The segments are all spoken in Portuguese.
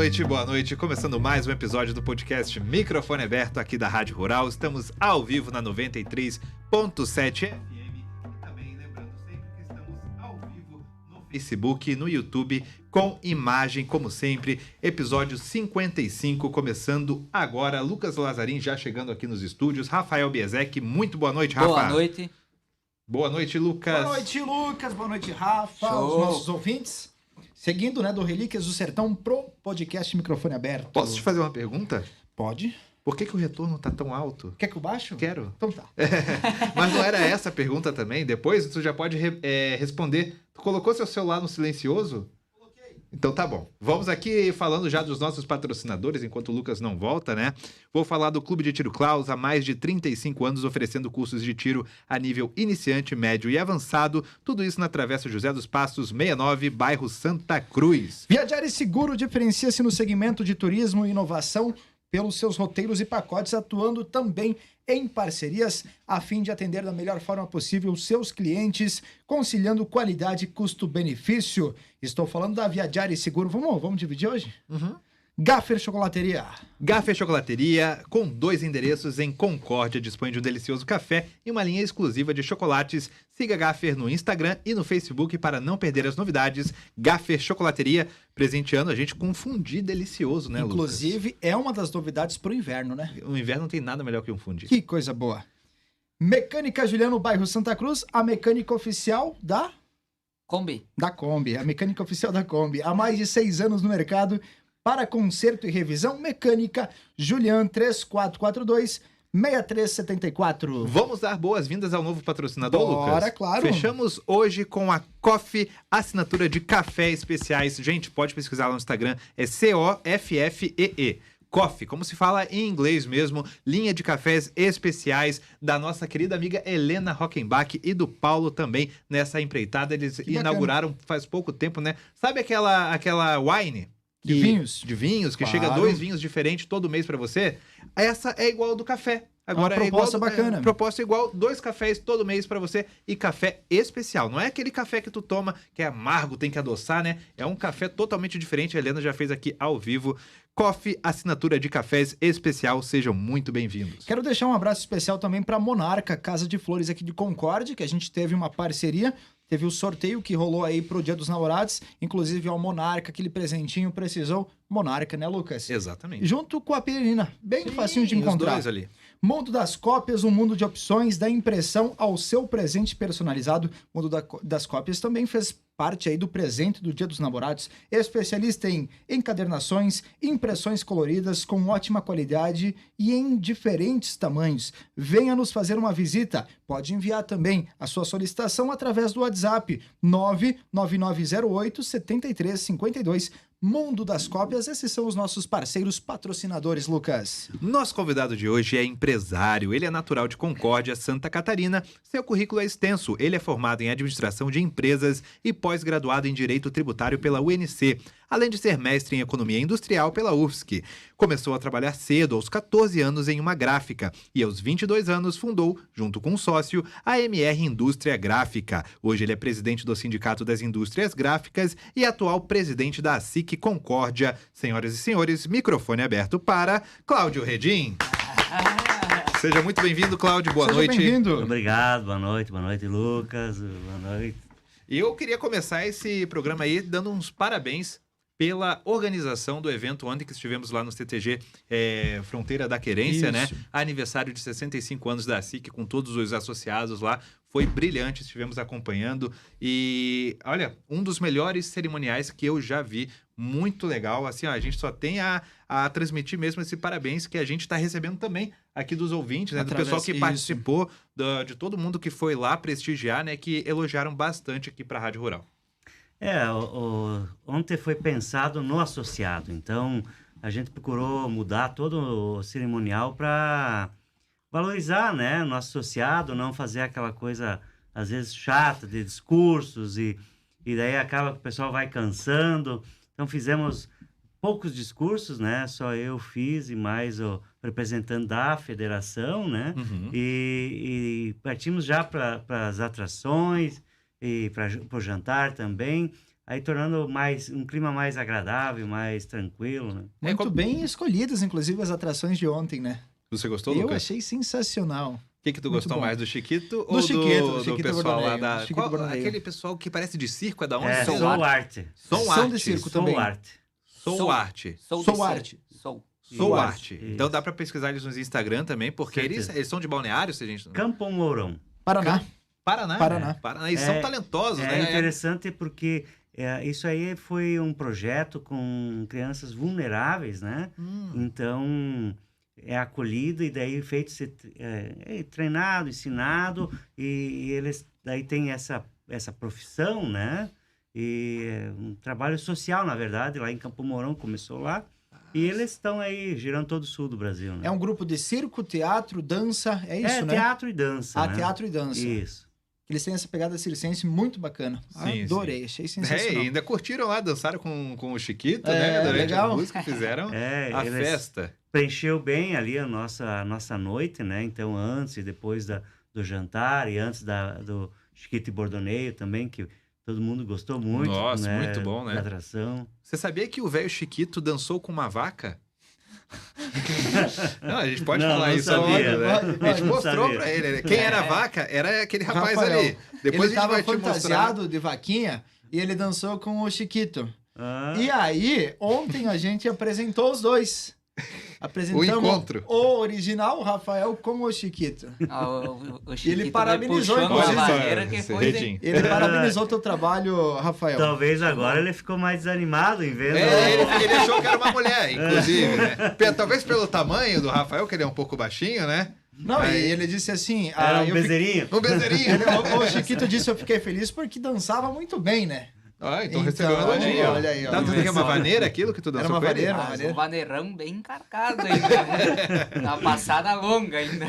noite, boa noite. Começando mais um episódio do podcast Microfone Aberto aqui da Rádio Rural. Estamos ao vivo na 93.7 FM e também lembrando sempre que estamos ao vivo no Facebook, no YouTube, com imagem, como sempre. Episódio 55, começando agora. Lucas Lazarin já chegando aqui nos estúdios. Rafael Biesek, muito boa noite, Rafa. Boa noite. Boa noite, Lucas. Boa noite, Lucas. Boa noite, Rafa. Show. Os nossos ouvintes. Seguindo, do Relíquias do Sertão pro podcast Microfone Aberto. Posso te fazer uma pergunta? Pode. Por que o retorno tá tão alto? Quer que eu baixo? Quero. Então tá. Mas não era essa a pergunta também? Depois tu já pode responder. Tu colocou seu celular no silencioso? Coloquei. Então tá bom. Vamos aqui falando já dos nossos patrocinadores, enquanto o Lucas não volta, né? Vou falar do Clube de Tiro Klaus, há mais de 35 anos oferecendo cursos de tiro a nível iniciante, médio e avançado. Tudo isso na Travessa José dos Passos, 69, bairro Santa Cruz. Viajar Seguro diferencia-se no segmento de turismo e inovação pelos seus roteiros e pacotes, atuando também em parcerias a fim de atender da melhor forma possível os seus clientes, conciliando qualidade e custo-benefício. Estou falando da Viajar Seguro. Vamos dividir hoje? Uhum. Gaffer Chocolateria. Gaffer Chocolateria, com 2 endereços em Concórdia, dispõe de um delicioso café e uma linha exclusiva de chocolates. Siga Gaffer no Instagram e no Facebook para não perder as novidades. Gaffer Chocolateria, presenteando a gente com um fundi delicioso, né, Inclusive, Lucas? é uma das novidades pro inverno, né? O inverno não tem nada melhor que um fundi. Que coisa boa. Mecânica Juliano, bairro Santa Cruz, a mecânica oficial da Kombi. Kombi. A mecânica oficial da Kombi. Há mais de 6 anos no mercado. Para conserto e revisão, mecânica, Julian 3442-6374. Vamos dar boas-vindas ao novo patrocinador, Lucas? Bora, claro. Fechamos hoje com a Coffee, assinatura de café especiais. Gente, pode pesquisar lá no Instagram, é COFFEE. Coffee, como se fala em inglês mesmo, linha de cafés especiais da nossa querida amiga Helena Rockenbach e do Paulo também nessa empreitada. Eles inauguraram faz pouco tempo, né? Sabe aquela wine? De vinhos. De vinhos, que Claro. chega 2 vinhos diferentes todo mês pra você. Essa é igual ao do café. Agora Uma proposta bacana. Proposta igual, 2 cafés todo mês pra você e café especial. Não é aquele café que tu toma, que é amargo, tem que adoçar, né? É um café totalmente diferente. A Helena já fez aqui ao vivo. Coffee, assinatura de cafés especial. Sejam muito bem-vindos. Quero deixar um abraço especial também para Monarca, Casa de Flores aqui de Concórdia, que a gente teve uma parceria. Teve o sorteio que rolou aí pro Dia dos Namorados, inclusive ao Monarca, aquele presentinho precisou. Monarca, né, Lucas? Exatamente. Junto com a Pirina, bem Sim, facinho de os encontrar. dois ali. Mundo das Cópias, um mundo de opções, da impressão ao seu presente personalizado. O Mundo das Cópias também fez parte aí do presente do Dia dos Namorados. Especialista em encadernações, impressões coloridas com ótima qualidade e em diferentes tamanhos. Venha nos fazer uma visita. Pode enviar também a sua solicitação através do WhatsApp 99908-7352. Mundo das Cópias, esses são os nossos parceiros patrocinadores, Lucas. Nosso convidado de hoje é empresário. Ele é natural de Concórdia, Santa Catarina. Seu currículo é extenso. Ele é formado em administração de empresas e pós-graduado em direito tributário pela UNC, além de ser mestre em economia industrial pela UFSC. Começou a trabalhar cedo, aos 14 anos, em uma gráfica e aos 22 anos fundou, junto com um sócio, a MR Indústria Gráfica. Hoje ele é presidente do Sindicato das Indústrias Gráficas e atual presidente da ASIC Concórdia. Senhoras e senhores, microfone aberto para Cláudio Redim. Seja muito bem-vindo, Cláudio. Boa noite. Bem-vindo. Obrigado, boa noite, Lucas, boa noite. E eu queria começar esse programa aí dando uns parabéns pela organização do evento ontem que estivemos lá no CTG Fronteira da Querência, né? Aniversário de 65 anos da SIC, com todos os associados lá. Foi brilhante, estivemos acompanhando. E, olha, um dos melhores cerimoniais que eu já vi. Muito legal. Assim, ó, a gente só tem a transmitir mesmo esse parabéns que a gente está recebendo também aqui dos ouvintes, né? Do pessoal que participou, de todo mundo que foi lá prestigiar, né? Que elogiaram bastante aqui para a Rádio Rural. Ontem foi pensado no associado, então a gente procurou mudar todo o cerimonial para valorizar, né, nosso associado, não fazer aquela coisa, às vezes, chata de discursos e daí acaba que o pessoal vai cansando. Então fizemos poucos discursos, né, só eu fiz e mais o representante da federação, né, e partimos já para as atrações, e para o jantar também. aí tornando um clima mais agradável, mais tranquilo, né? Muito bem escolhidas, inclusive, as atrações de ontem, né? Você gostou, Eu Lucas? achei sensacional. O que tu Muito gostou bom. mais, do Chiquito Do ou Chiquito, do do Chiquito pessoal lá Bordoneio, da... do Chiquito Qual, Bordoneio. aquele pessoal que parece de circo, é da onde? É, Soul Soul Art. Art. Soul Som de Art. circo Soul também. Art. Soul Art. Soul DC. Art. Soul. Soul Isso, Art. Então isso. dá pra pesquisar eles no Instagram também, porque Certeza. eles são de Balneário, se a gente... Campo Mourão. Paraná. Paraná. Paraná. Paraná. E são talentosos, É né? interessante porque isso aí foi um projeto com crianças vulneráveis, né? Então, é acolhido e daí feito, treinado, ensinado, e eles daí têm essa profissão, né? E é um trabalho social, na verdade, lá em Campo Mourão, começou lá. E eles estão aí girando todo o sul do Brasil, né? É um grupo de circo, teatro, dança, é isso, né? Teatro e dança, né? Teatro e dança. Isso. Eles têm essa pegada circense muito bacana. Sim, Adorei, achei E sensacional. ainda curtiram lá, dançaram com o Chiquito, É, né? Durante legal. a música, fizeram a Eles festa. preencheu bem ali a nossa noite, né? Então, antes e depois do jantar e antes do Chiquito e Bordoneio também, que todo mundo gostou muito. Nossa, né? muito bom, né? Da atração. Você sabia que o velho Chiquito dançou com uma vaca? Não, a gente pode Não, falar não isso sabia. agora, né? Pode, A gente não mostrou sabia. pra ele. Quem era a vaca era aquele rapaz Rafael. ali. Depois Ele a gente tava vai te mostrar. fantasiado de vaquinha e ele dançou com o Chiquito. Ah, E aí, ontem a gente apresentou os dois. Apresentamos O encontro. o original, o Rafael, com o Chiquito. O Chiquito Ele parabenizou, puxou uma inclusive. maneira que Esse foi... Redinho. Ele parabenizou teu trabalho, Rafael. talvez agora ele ficou mais desanimado em vez Ele achou que era uma mulher, inclusive, né? Talvez pelo tamanho do Rafael, que ele é um pouco baixinho, né? Não, Aí- e ele disse assim... Era um eu fiquei- bezerrinho. Um bezerrinho. o Chiquito disse, eu fiquei feliz porque dançava muito bem, né? Ah, então Então, recebeu um elogio. olha aí, ó. Tá dizendo que é uma vaneira aquilo que tu dançou uma com ele? vaneira. Mas um vaneirão bem encarcado ainda. Né? Uma passada longa ainda.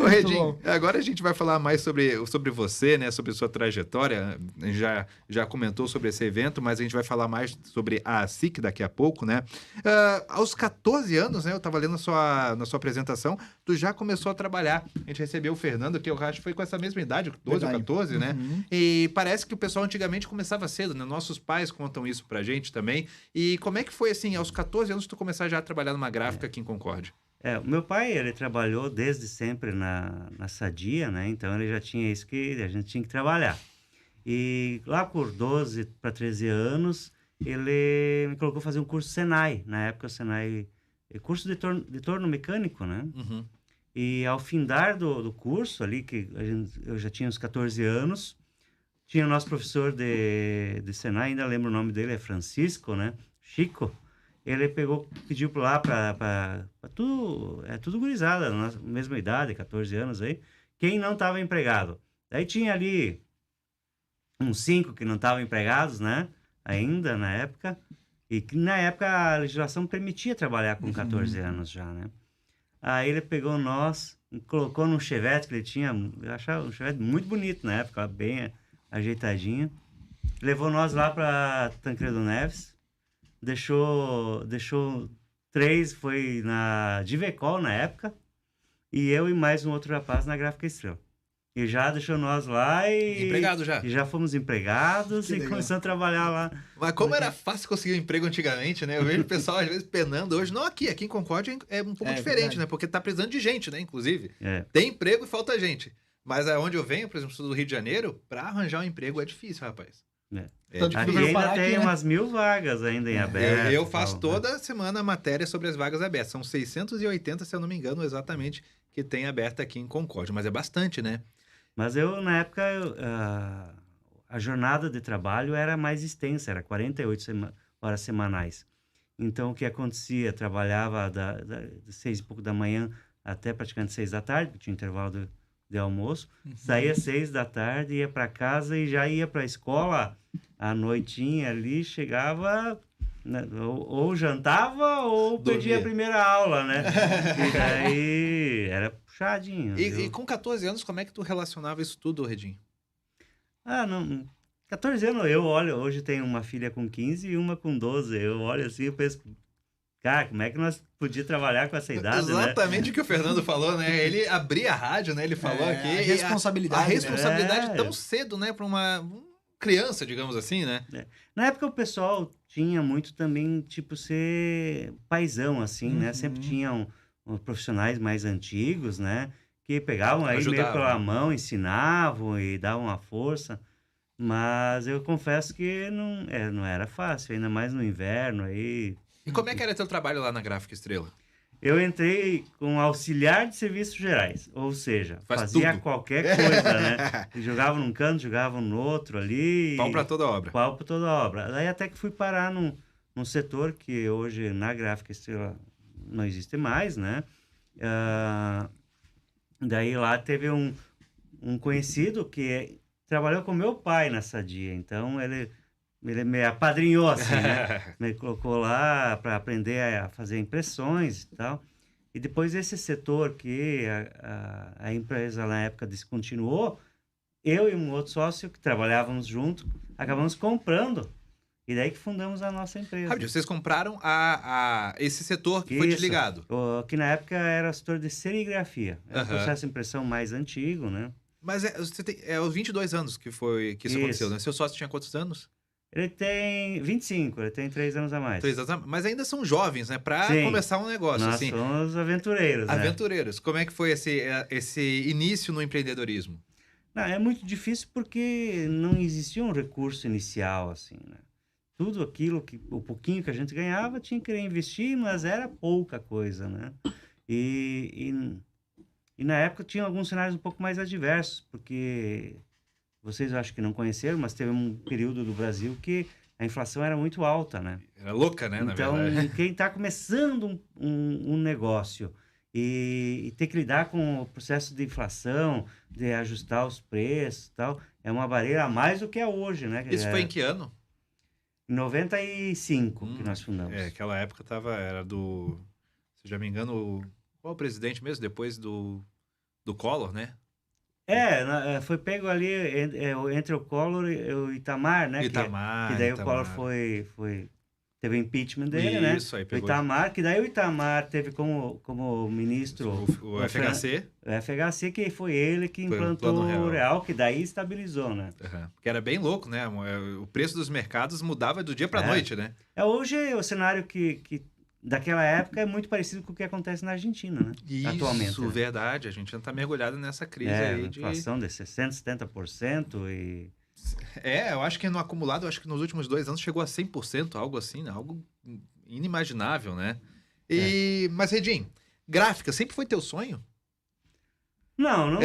Ô, Redinho, bom. agora a gente vai falar mais sobre você, né? Sobre sua trajetória. A gente já comentou sobre esse evento, mas a gente vai falar mais sobre a SIC daqui a pouco, né? Aos 14 anos, né? Eu tava lendo na sua apresentação, tu já começou a trabalhar. A gente recebeu o Fernando, que eu acho que foi com essa mesma idade, 12 Verdade. ou 14, né? Uhum. E parece que o pessoal antigamente começava cedo, né? Nossos pais contam isso pra gente também. E como é que foi, assim, aos 14 anos tu começar já a trabalhar numa gráfica aqui em Concórdia? O meu pai, ele trabalhou desde sempre na Sadia, né? Então ele já tinha isso que a gente tinha que trabalhar. E lá por 12 para 13 anos, ele me colocou a fazer um curso Senai. Na época o Senai, curso de torno mecânico, né? Uhum. E ao findar do curso ali, eu já tinha uns 14 anos, tinha o nosso professor de Senai, ainda lembro o nome dele, é Francisco, né? Chico. Ele pediu para tudo gurizada, na mesma idade, 14 anos aí, quem não estava empregado. Daí tinha ali uns 5 que não estavam empregados, né? Ainda na época. E que na época a legislação permitia trabalhar com 14 anos já, né? Aí ele pegou nós, colocou num Chevette que ele tinha, eu achava um Chevette muito bonito na época, bem ajeitadinho. Levou nós lá para Tancredo Neves, deixou 3, foi na Divecol na época, e eu e mais um outro rapaz na Gráfica Estrela. E já deixou nós lá Empregado já. e já fomos empregados Que e legal. começamos a trabalhar lá. Mas como era fácil conseguir um emprego antigamente, né? Eu vejo o pessoal às vezes penando hoje. Não, aqui em Concórdia é um pouco É, diferente, verdade. né? Porque tá precisando de gente, né? Inclusive. É. Tem emprego e falta gente. Mas aonde eu venho, por exemplo, sou do Rio de Janeiro, pra arranjar um emprego é difícil, rapaz. Então, tipo, Aqui vai ainda parar tem aqui, né? umas 1000 vagas ainda em aberto. Eu e faço tal, né? toda semana matéria sobre as vagas abertas. São 680, se eu não me engano, exatamente, que tem aberta aqui em Concórdia. Mas é bastante, né? Mas eu, na época, a jornada de trabalho era mais extensa, era 48 horas semanais. Então, o que acontecia? Trabalhava de 6 e pouco da manhã até praticamente 6 da tarde, porque tinha intervalo de almoço. Saía 6 da tarde, ia para casa e já ia para a escola à noitinha ali, chegava... né, ou jantava ou perdia a Dormia. primeira aula, né? E daí era puxadinho. E viu? com 14 anos, como é que tu relacionava isso tudo, Redinho? Não. 14 anos, eu olho, hoje tenho uma filha com 15 e uma com 12. Eu olho assim e penso, cara, como é que nós podíamos trabalhar com essa idade, né? Exatamente o que o Fernando falou, né? Ele abria a rádio, né? Ele falou aqui. A responsabilidade, A responsabilidade né? tão cedo, né? Pra um criança, digamos assim, né? Na época o pessoal tinha muito também, tipo, ser paizão, assim, né? Sempre tinham os profissionais mais antigos, né? Que pegavam aí meio Ajudavam, pela né? mão, ensinavam e davam uma força. Mas eu confesso que não era fácil, ainda mais no inverno aí. E como é que era teu trabalho lá na Gráfica Estrela? Eu entrei com auxiliar de serviços gerais, ou seja, Faz fazia tudo. qualquer coisa, né? Jogava num canto, jogava no outro ali. Pau pra toda obra. Pau pra toda obra. Daí até que fui parar num setor que hoje na Gráfica Estrela não existe mais, né? Daí lá teve um conhecido que trabalhou com meu pai nessa dia, então ele me apadrinhou, assim, né? Me colocou lá para aprender a fazer impressões e tal. E depois esse setor que a empresa na época descontinuou, eu e um outro sócio que trabalhávamos junto, acabamos comprando. E daí que fundamos a nossa empresa. Rapidinho, vocês compraram esse setor que foi Isso. desligado. Que na época era o setor de serigrafia. Era um Aham. processo de impressão mais antigo, né? Mas você tem aos 22 anos que isso aconteceu, Isso. né? Seu sócio tinha quantos anos? Ele tem 25, ele tem 3 anos a mais. 3 anos. Mas ainda são jovens, né? Pra Sim. começar um negócio, Nós assim. somos aventureiros, né? Aventureiros. Como é que foi esse início no empreendedorismo? Não, é muito difícil porque não existia um recurso inicial, assim, né? Tudo aquilo o pouquinho que a gente ganhava, tinha que investir, mas era pouca coisa, né? E na época tinha alguns cenários um pouco mais adversos, porque vocês acho que não conheceram, mas teve um período do Brasil que a inflação era muito alta, né? Era louca, né? Então, na verdade. quem está começando um negócio e ter que lidar com o processo de inflação, de ajustar os preços e tal, é uma barreira a mais do que é hoje, né? Isso foi em que ano? Em 95 que nós fundamos. Aquela época era se já me engano, qual o presidente mesmo? Depois do Collor, né? Foi pego ali entre o Collor e o Itamar, né? Itamar. Que daí Itamar. o Collor teve o impeachment dele, né? Isso, aí O pegou Itamar, que daí o Itamar teve como ministro o FHC. o FHC, que foi ele que Foi o implantou Plano o Real. real, que daí estabilizou, né? Porque era bem louco, né? O preço dos mercados mudava do dia pra noite, né? Hoje o cenário que daquela época é muito parecido com o que acontece na Argentina, né? Atualmente. Isso, Né? verdade. A gente já tá mergulhado nessa crise aí de... inflação de 60%, 70% e... eu acho que no acumulado, eu acho que nos últimos 2 anos chegou a 100%, algo assim, né? Algo inimaginável, né? Mas, Redim, gráfica sempre foi teu sonho? Não.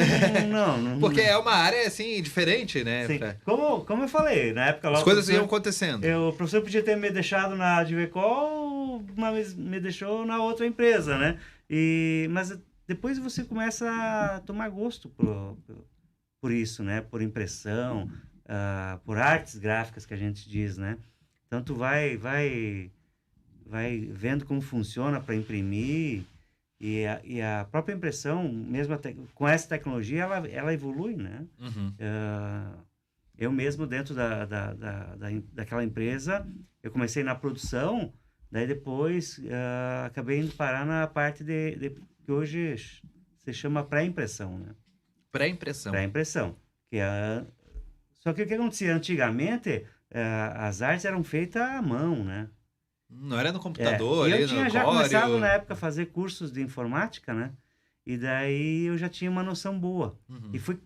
Porque é uma área, assim, diferente, né? Sim. Como eu falei, na época... As coisas iam acontecendo. O professor podia ter me deixado na Advecol, mas me deixou na outra empresa, né? Mas depois você começa a tomar gosto por isso, né? Por impressão, por artes gráficas que a gente diz, né? Então tu vai vendo como funciona para imprimir e a própria impressão, mesmo com essa tecnologia, ela evolui, né? Uhum. Eu mesmo dentro daquela empresa, eu comecei na produção, daí depois acabei indo parar na parte que hoje se chama pré-impressão, né? Pré-impressão. Pré-impressão. Só que o que acontecia antigamente, as artes eram feitas à mão, né? Não era no computador, eu ali tinha no já Corel. começado na época a fazer cursos de informática, né? E daí eu já tinha uma noção boa. Uhum. E foi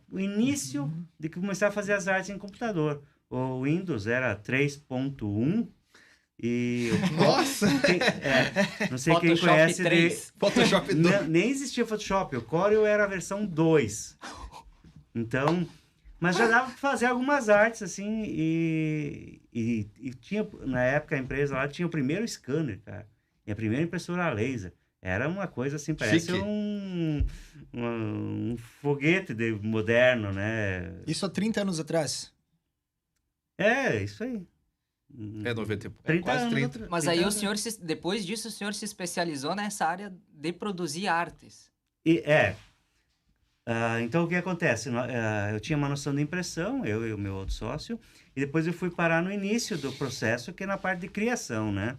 o início de começar a fazer as artes em computador. O Windows era 3.1 e... Nossa! não sei quem Photoshop conhece 3. Photoshop 2. Nem existia Photoshop. O Corel era a versão 2. Então... Mas já dava para fazer algumas artes, assim, e tinha, na época, a empresa lá tinha o primeiro scanner, cara, e a primeira impressora a laser. Era uma coisa assim, parece Chique. um foguete moderno, né? Isso há 30 anos atrás. Isso aí. 90, 30 quase anos 30. atrás. Mas aí o senhor, depois disso, o senhor se especializou nessa área de produzir artes. Então, o que acontece? Eu tinha uma noção de impressão, eu e o meu outro sócio, e depois eu fui parar no início do processo, que é na parte de criação, né?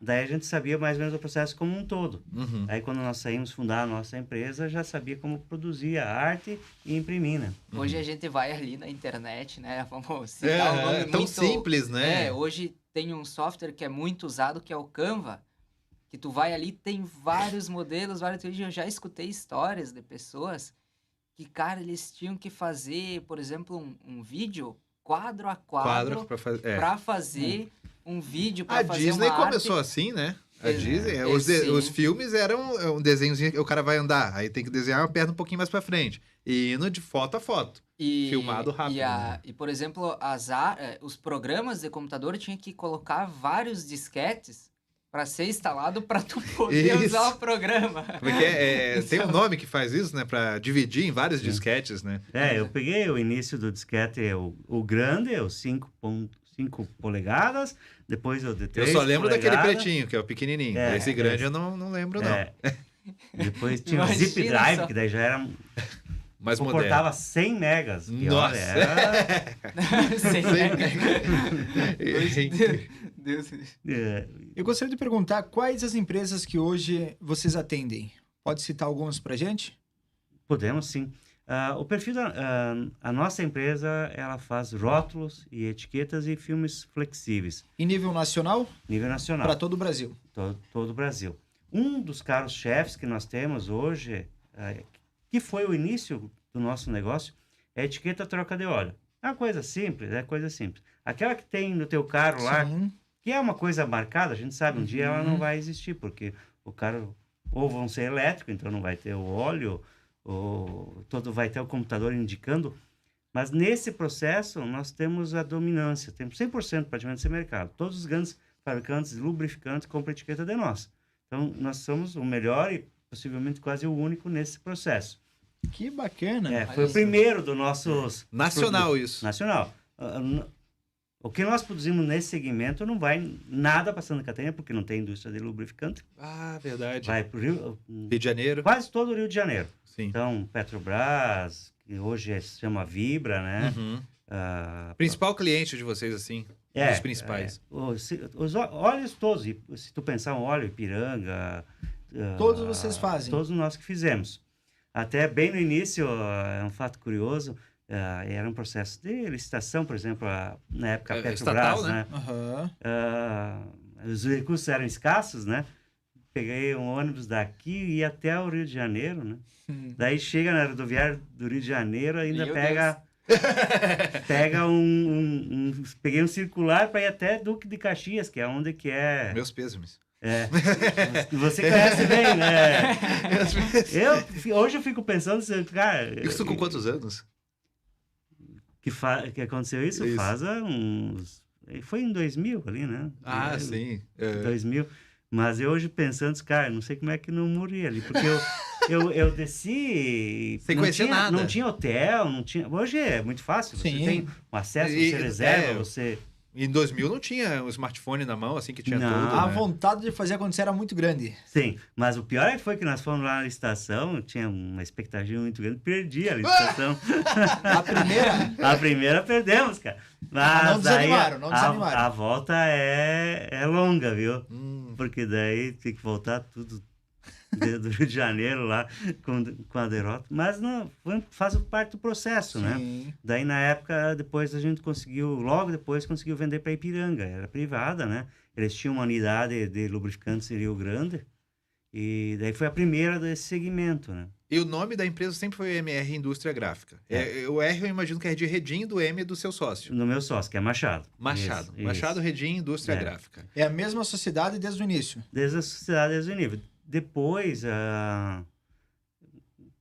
Daí a gente sabia mais ou menos o processo como um todo. Uhum. Aí quando nós saímos fundar a nossa empresa, já sabia como produzir a arte e imprimir, né? Hoje a gente vai ali na internet, né? Vamos citar um nome É tão muito... simples, né? Hoje tem um software que é muito usado, que é o Canva, que tu vai ali, tem vários modelos, vários vídeos. Eu já escutei histórias de pessoas que, cara, eles tinham que fazer, por exemplo, um vídeo quadro a quadro Pra fazer. para fazer um vídeo, A para fazer Disney uma começou arte. assim, né? A É, Disney, é, os sim. filmes eram um desenhozinho, o cara vai andar, aí tem que desenhar uma perna um pouquinho mais pra frente. E indo de foto a foto. Filmado rápido, né? E, por exemplo, os programas de computador tinham que colocar vários disquetes para ser instalado para tu poder Isso. usar o programa. Como é que é? Tem um nome que faz isso, né? Pra dividir em vários disquetes, né? Eu peguei o início do disquete, o grande, o 5.5 polegadas, depois o de 3 Eu só lembro daquele polegadas. pretinho, que é o pequenininho. É, Esse grande eu não lembro, não. Depois tinha o Imagina Zip Drive, só. que daí já era... Mais moderno. Comportava 100 megas. Que, Nossa. olha, era... Sei, Gente. Deus. Eu gostaria de perguntar quais as empresas que hoje vocês atendem. Pode citar algumas pra gente? Podemos, sim. O perfil a nossa empresa, ela faz rótulos e etiquetas e filmes flexíveis, Em nível nacional, nível nacional, para todo o Brasil. todo o Brasil. Um dos carros-chefes que nós temos hoje, que foi o início do nosso negócio, é a etiqueta troca de óleo. É uma coisa simples, Aquela que tem no teu carro lá, Sim. que é uma coisa marcada, a gente sabe, um dia ela não vai existir, porque o carro ou vão ser elétrico, então não vai ter o óleo, ou vai ter o computador indicando, mas nesse processo nós temos a dominância, temos 100% praticamente desse mercado. Todos os grandes fabricantes de lubrificantes compram etiqueta de nós. Então nós somos o melhor e possivelmente quase o único nesse processo. Que bacana. Foi o primeiro dos nossos... Nacional isso. Nacional. O que nós produzimos nesse segmento não vai nada para Santa Catarina, porque não tem indústria de lubrificante. Ah, verdade. Vai para o Rio de Janeiro. quase todo o Rio de Janeiro. Sim. Então, Petrobras, que hoje se chama Vibra, né? Uhum. Principal cliente de vocês, assim? Um dos principais. Os óleos todos, e se tu pensar um óleo, Ipiranga... Todos vocês fazem? Todos nós que fizemos. Até bem no início, é um fato curioso, era um processo de licitação, por exemplo, na época Petrobras, estatal, né? Aham. Os recursos eram escassos, né? Peguei um ônibus daqui e ia até o Rio de Janeiro, né? Daí chega na rodoviária do Rio de Janeiro, ainda Meu pega peguei um circular para ir até Duque de Caxias, que é onde que é... Meus pêsames. Você conhece bem, né? Hoje eu fico pensando, cara... Isso com quantos anos? Que aconteceu isso? Isso. Faz uns... Foi em 2000 ali, né? Ah, sim. 2000. Mas eu hoje pensando, cara, não sei como é que não morri ali, porque eu desci... Sem conhecer nada. Não tinha hotel, não tinha... Hoje é muito fácil, você Sim. tem um acesso, você reserva, você... Em 2000 não tinha um smartphone na mão, assim, que tinha Não. tudo, A né? vontade de fazer acontecer era muito grande. Sim, mas o pior foi que nós fomos lá na licitação, tinha uma expectativa muito grande, perdi a licitação. A primeira, A primeira perdemos, cara. Mas não desanimaram, não desanimaram. A volta é longa, viu? Hum. Porque daí tem que voltar tudo do Rio de Janeiro lá com a derrota. Mas não, faz parte do processo, né? sim. Daí na época, depois a gente logo depois conseguiu vender para Ipiranga, era privada, né? Eles tinham uma unidade de lubrificantes em Rio Grande e daí foi a primeira desse segmento, né? E o nome da empresa sempre foi MR Indústria Gráfica. O R eu imagino que é de Redim, do M do seu sócio. No meu sócio, que é Machado. Machado. Isso, Machado isso. Redim Indústria Gráfica. É a mesma sociedade desde o início. Desde a sociedade, desde o nível. Depois,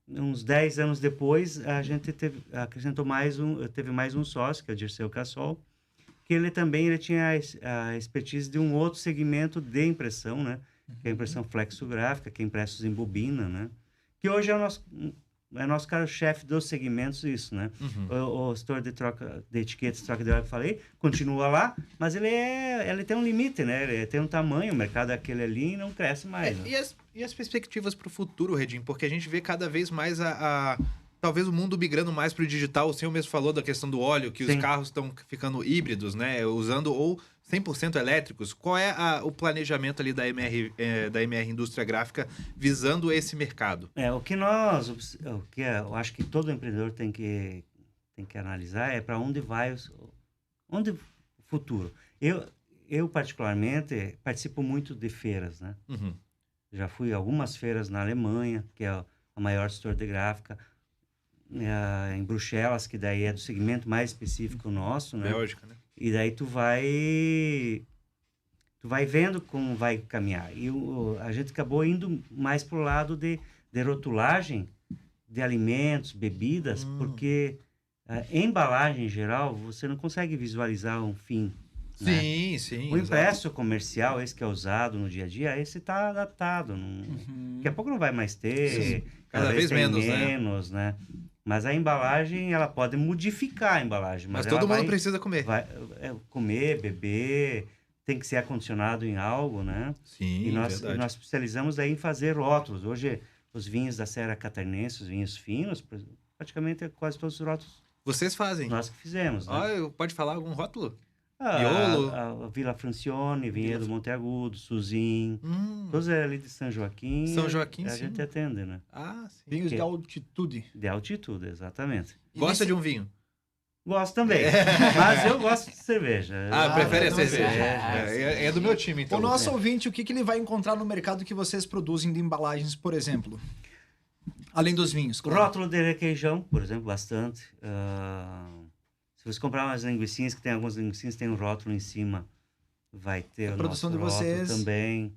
uns 10 anos depois, a gente teve mais um sócio, que é o Dirceu Cassol, que ele tinha a expertise de um outro segmento de impressão, né? Que é a impressão flexográfica, que é impressos em bobina, né? Que hoje é o nosso carro-chefe dos segmentos, isso, né? Uhum. O setor de troca de etiquetas, troca de óleo que eu falei, continua lá, mas ele tem um limite, né? Ele tem um tamanho, o mercado é aquele ali e não cresce mais. Né? E as perspectivas para o futuro, Redim? Porque a gente vê cada vez mais talvez o mundo migrando mais para o digital. O senhor mesmo falou da questão do óleo, que Sim. os carros estão ficando híbridos, né? Usando ou 100% elétricos, qual é o planejamento ali da MR Indústria Gráfica visando esse mercado? O que eu acho que todo empreendedor tem que analisar é para onde vai o futuro. Eu particularmente participo muito de feiras, né? Uhum. Já fui a algumas feiras na Alemanha, que é a maior setor de gráfica, em Bruxelas, que daí é do segmento mais específico nosso, né? Bélgica, né? E daí tu vai vendo como vai caminhar. E a gente acabou indo mais pro lado de rotulagem de alimentos, bebidas, porque embalagem em geral, você não consegue visualizar um fim. Né? Sim, sim. O impresso comercial, esse que é usado no dia a dia, esse está adaptado. Daqui a pouco não vai mais ter. Cada vez tem menos, né? Mas a embalagem, ela pode modificar a embalagem. Mas todo mundo precisa comer. Comer, beber, tem que ser acondicionado em algo, né? Sim, e nós verdade. especializamos aí em fazer rótulos. Hoje, os vinhos da Serra Catarinense, os vinhos finos, praticamente quase todos os rótulos Vocês fazem. nós que fizemos, né? Pode falar algum rótulo? A Vila Francione, Vinhedo Monteagudo, Suzin, todos ali de São Joaquim. São Joaquim, a sim. gente atende, né? Sim. Vinhos de altitude. De altitude, exatamente. Gosta de um vinho? Gosto também, mas eu gosto de cerveja. Prefere a não, cerveja. cerveja. É do meu time, então. O nosso ouvinte, o que ele vai encontrar no mercado que vocês produzem de embalagens, por exemplo? Além dos vinhos, claro. Rótulo de requeijão, por exemplo, bastante. Se você comprar umas linguicinhas, que tem algumas linguicinhas, tem um rótulo em cima, vai ter A o produção nosso de vocês. rótulo também.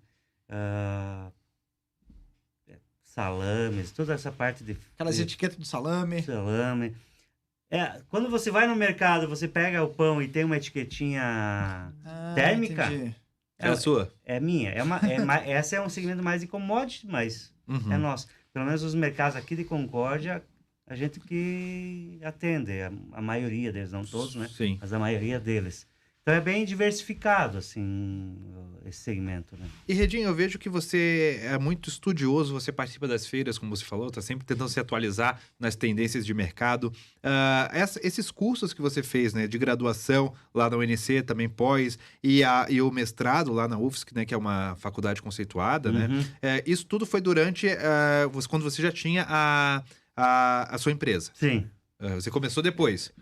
Salames, toda essa parte de... Aquelas etiquetas do salame. Salame. Quando você vai no mercado, você pega o pão e tem uma etiquetinha térmica. Entendi. É a sua? É minha. Essa é um segmento mais de commodity, mas é nosso. Pelo menos os mercados aqui de Concórdia, a gente que atende, a maioria deles, não todos, né? Sim. Mas a maioria deles. Então é bem diversificado, assim, esse segmento, né? E, Redinho, eu vejo que você é muito estudioso, você participa das feiras, como você falou, está sempre tentando se atualizar nas tendências de mercado. Esses cursos que você fez, né, de graduação lá na UNC, também pós, e o mestrado lá na UFSC, né, que é uma faculdade conceituada, né? Isso tudo foi durante, quando você já tinha a sua empresa. Sim. Você começou depois.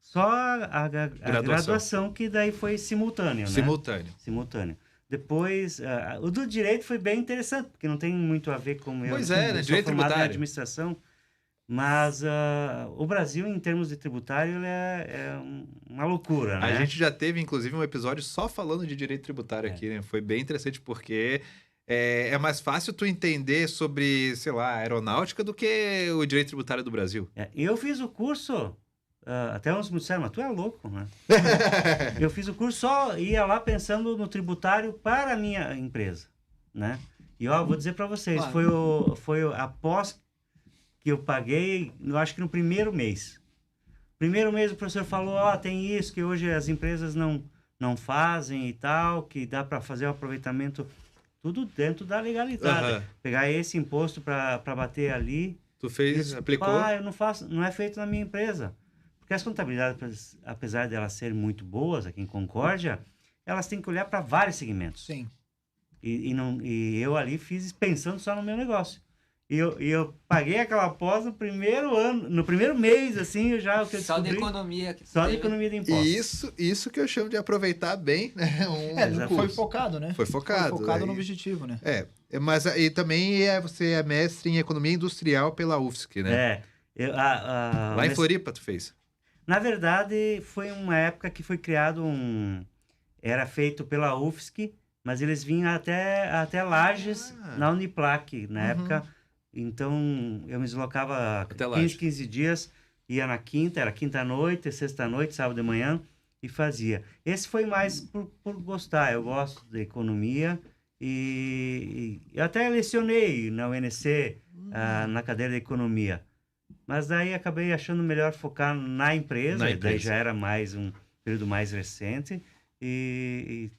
Só a graduação, que daí foi simultâneo, né? Simultâneo. Depois, o do direito foi bem interessante, porque não tem muito a ver com eu. Pois é, né? Direito formado em tributário. administração, mas o Brasil, em termos de tributário, ele é uma loucura, né? A gente já teve, inclusive, um episódio só falando de direito tributário aqui, né? Foi bem interessante, porque é mais fácil tu entender sobre, sei lá, aeronáutica do que o direito tributário do Brasil. Eu fiz o curso... até uns me disseram, mas tu é louco, né? Eu fiz o curso, só ia lá pensando no tributário para a minha empresa, né? E vou dizer para vocês, Claro. foi após que eu paguei, eu acho que no primeiro mês. Primeiro mês o professor falou, tem isso que hoje as empresas não fazem e tal, que dá para fazer o aproveitamento tudo dentro da legalidade. Pegar esse imposto para bater ali. Tu fez, aplicou? Eu não faço, não é feito na minha empresa. Porque as contabilidades, apesar de elas serem muito boas aqui em Concórdia, elas têm que olhar para vários segmentos. Sim. E eu ali fiz pensando só no meu negócio. E eu paguei aquela pós no primeiro ano, no primeiro mês, assim, eu já... Só de economia. Só de economia de impostos. Isso que eu chamo de aproveitar bem, né? Foi focado, né? Foi focado. Foi focado no objetivo, né? Mas e também você é mestre em economia industrial pela UFSC, né? Lá em Floripa tu fez? Na verdade, foi uma época que foi criado era feito pela UFSC, mas eles vinham até Lages, na Uniplac, na época. Então, eu me deslocava 15 dias, ia na quinta, era quinta-noite, sexta-noite, sábado de manhã, e fazia. Esse foi mais por gostar, eu gosto de economia, e até lecionei na UNC, na cadeira de economia. Mas daí acabei achando melhor focar na empresa. Daí já era mais um período mais recente, e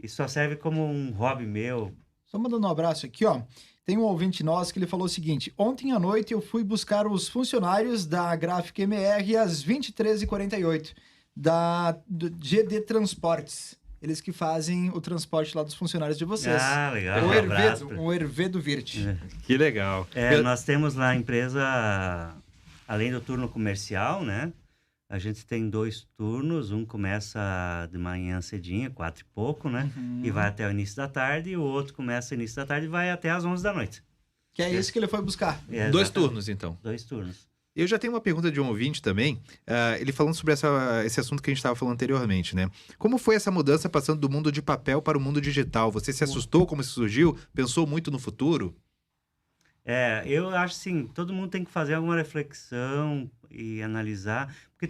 só serve como um hobby meu. Só mandando um abraço aqui, tem um ouvinte nosso que ele falou o seguinte: ontem à noite eu fui buscar os funcionários da Gráfica MR às 23h48. do GD Transportes. Eles que fazem o transporte lá dos funcionários de vocês. Ah, legal. O Um abraço. Hervedo Virt. Que legal. Nós temos lá a empresa, além do turno comercial, né? A gente tem 2 turnos, um começa de manhã cedinho, 4 e pouco, né? E vai até o início da tarde, e o outro começa no início da tarde e vai até às 11 da noite. Que é isso que ele foi buscar. 2 Exatamente. turnos, então. 2 turnos. Eu já tenho uma pergunta de um ouvinte também, ele falando sobre esse assunto que a gente estava falando anteriormente, né? Como foi essa mudança passando do mundo de papel para o mundo digital? Você se assustou como isso surgiu? Pensou muito no futuro? Eu acho assim, todo mundo tem que fazer alguma reflexão e analisar, porque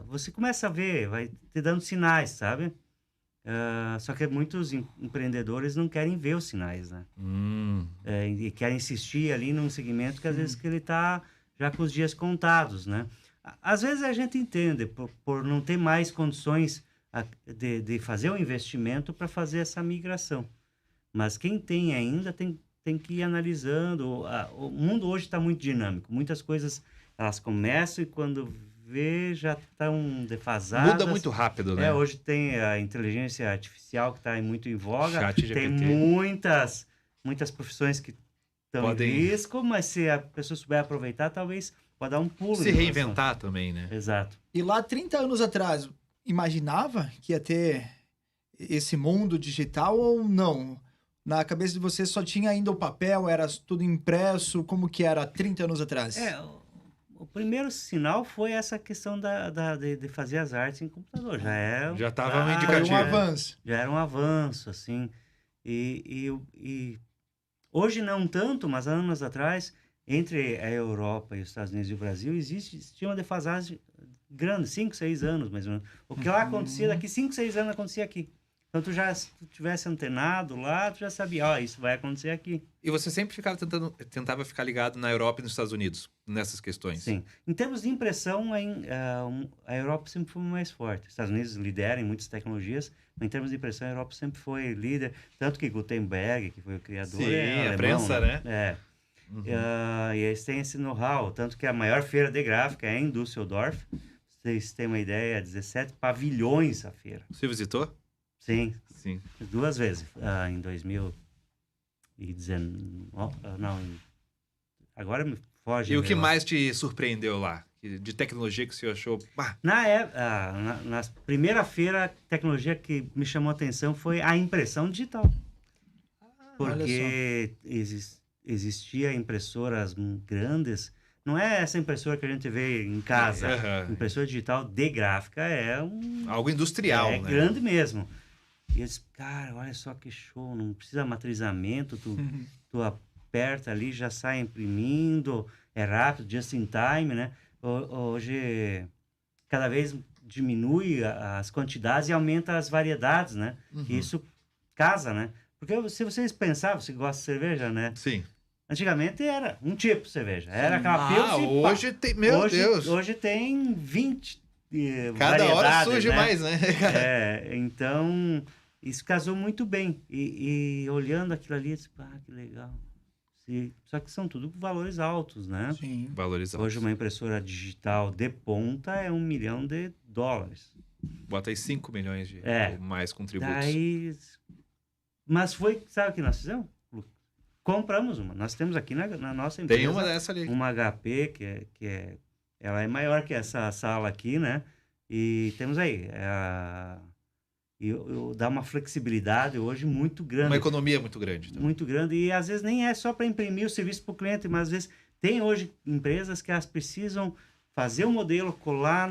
você começa a ver, vai te dando sinais, sabe? Só que muitos empreendedores não querem ver os sinais, né? E querem insistir ali num segmento que às vezes que ele está já com os dias contados, né? Às vezes a gente entende, por não ter mais condições de fazer o investimento para fazer essa migração. Mas quem tem ainda tem que ir analisando. O mundo hoje está muito dinâmico. Muitas coisas, elas começam e quando vê, já estão defasadas. Muda muito rápido, né? Hoje tem a inteligência artificial que está muito em voga. ChatGPT. Tem muitas profissões que estão Podem em risco, mas se a pessoa souber aproveitar, talvez pode dar um pulo. Se reinventar também, né? Exato. E lá, 30 anos atrás, imaginava que ia ter esse mundo digital ou não? Na cabeça de vocês só tinha ainda o papel, era tudo impresso? Como que era 30 anos atrás? O primeiro sinal foi essa questão de fazer as artes em computador. Já estava um Foi indicativo. um avanço. Já era um avanço, assim. E hoje não tanto, mas anos atrás, entre a Europa e os Estados Unidos e o Brasil, existia uma defasagem grande, 5, 6 anos, mais ou menos. O que lá acontecia, daqui 5, 6 anos acontecia aqui. Então, se tu tivesse antenado lá, tu já sabia, isso vai acontecer aqui. E você sempre tentava ficar ligado na Europa e nos Estados Unidos, nessas questões? Sim. Em termos de impressão, a Europa sempre foi mais forte. Os Estados Unidos lideram em muitas tecnologias, mas em termos de impressão, a Europa sempre foi líder. Tanto que Gutenberg, que foi o criador, Sim, alemão, a prensa, né? E eles têm esse know-how. Tanto que a maior feira de gráfica é em Düsseldorf. Vocês têm uma ideia, 17 pavilhões a feira. Você visitou? Sim. 2 vezes. Em 2019. Agora me foge. E o que mais te surpreendeu lá? De tecnologia que você achou... Na primeira feira, a tecnologia que me chamou a atenção foi a impressão digital. Porque existia impressoras grandes. Não é essa impressora que a gente vê em casa. Impressora digital de gráfica algo industrial, né? É grande mesmo. E eu disse, cara, olha só que show, não precisa matrizamento, tu aperta ali, já sai imprimindo, é rápido, just in time, né? Hoje, cada vez diminui as quantidades e aumenta as variedades, né? E isso casa, né? Porque se vocês pensavam, você gosta de cerveja, né? Sim. Antigamente era um tipo de cerveja, era aquela Pilsen. Hoje tem, meu Deus. Hoje tem 20 Cada hora surge mais, né? Então, isso casou muito bem. E olhando aquilo ali, eu disse, que legal. Só que são tudo valores altos, né? Sim. Valores altos. Hoje uma impressora digital de ponta é $1 milhão. Bota aí 5 milhões de mais contributos. Mas sabe o que nós fizemos? Compramos uma. Nós temos aqui na nossa empresa. Tem uma dessa ali. Uma HP, ela é maior que essa sala aqui, né? E temos aí. Dá uma flexibilidade hoje muito grande. Uma economia muito grande. Então. Muito grande. E às vezes nem é só para imprimir o serviço para o cliente, mas às vezes tem hoje empresas que elas precisam fazer o modelo, colar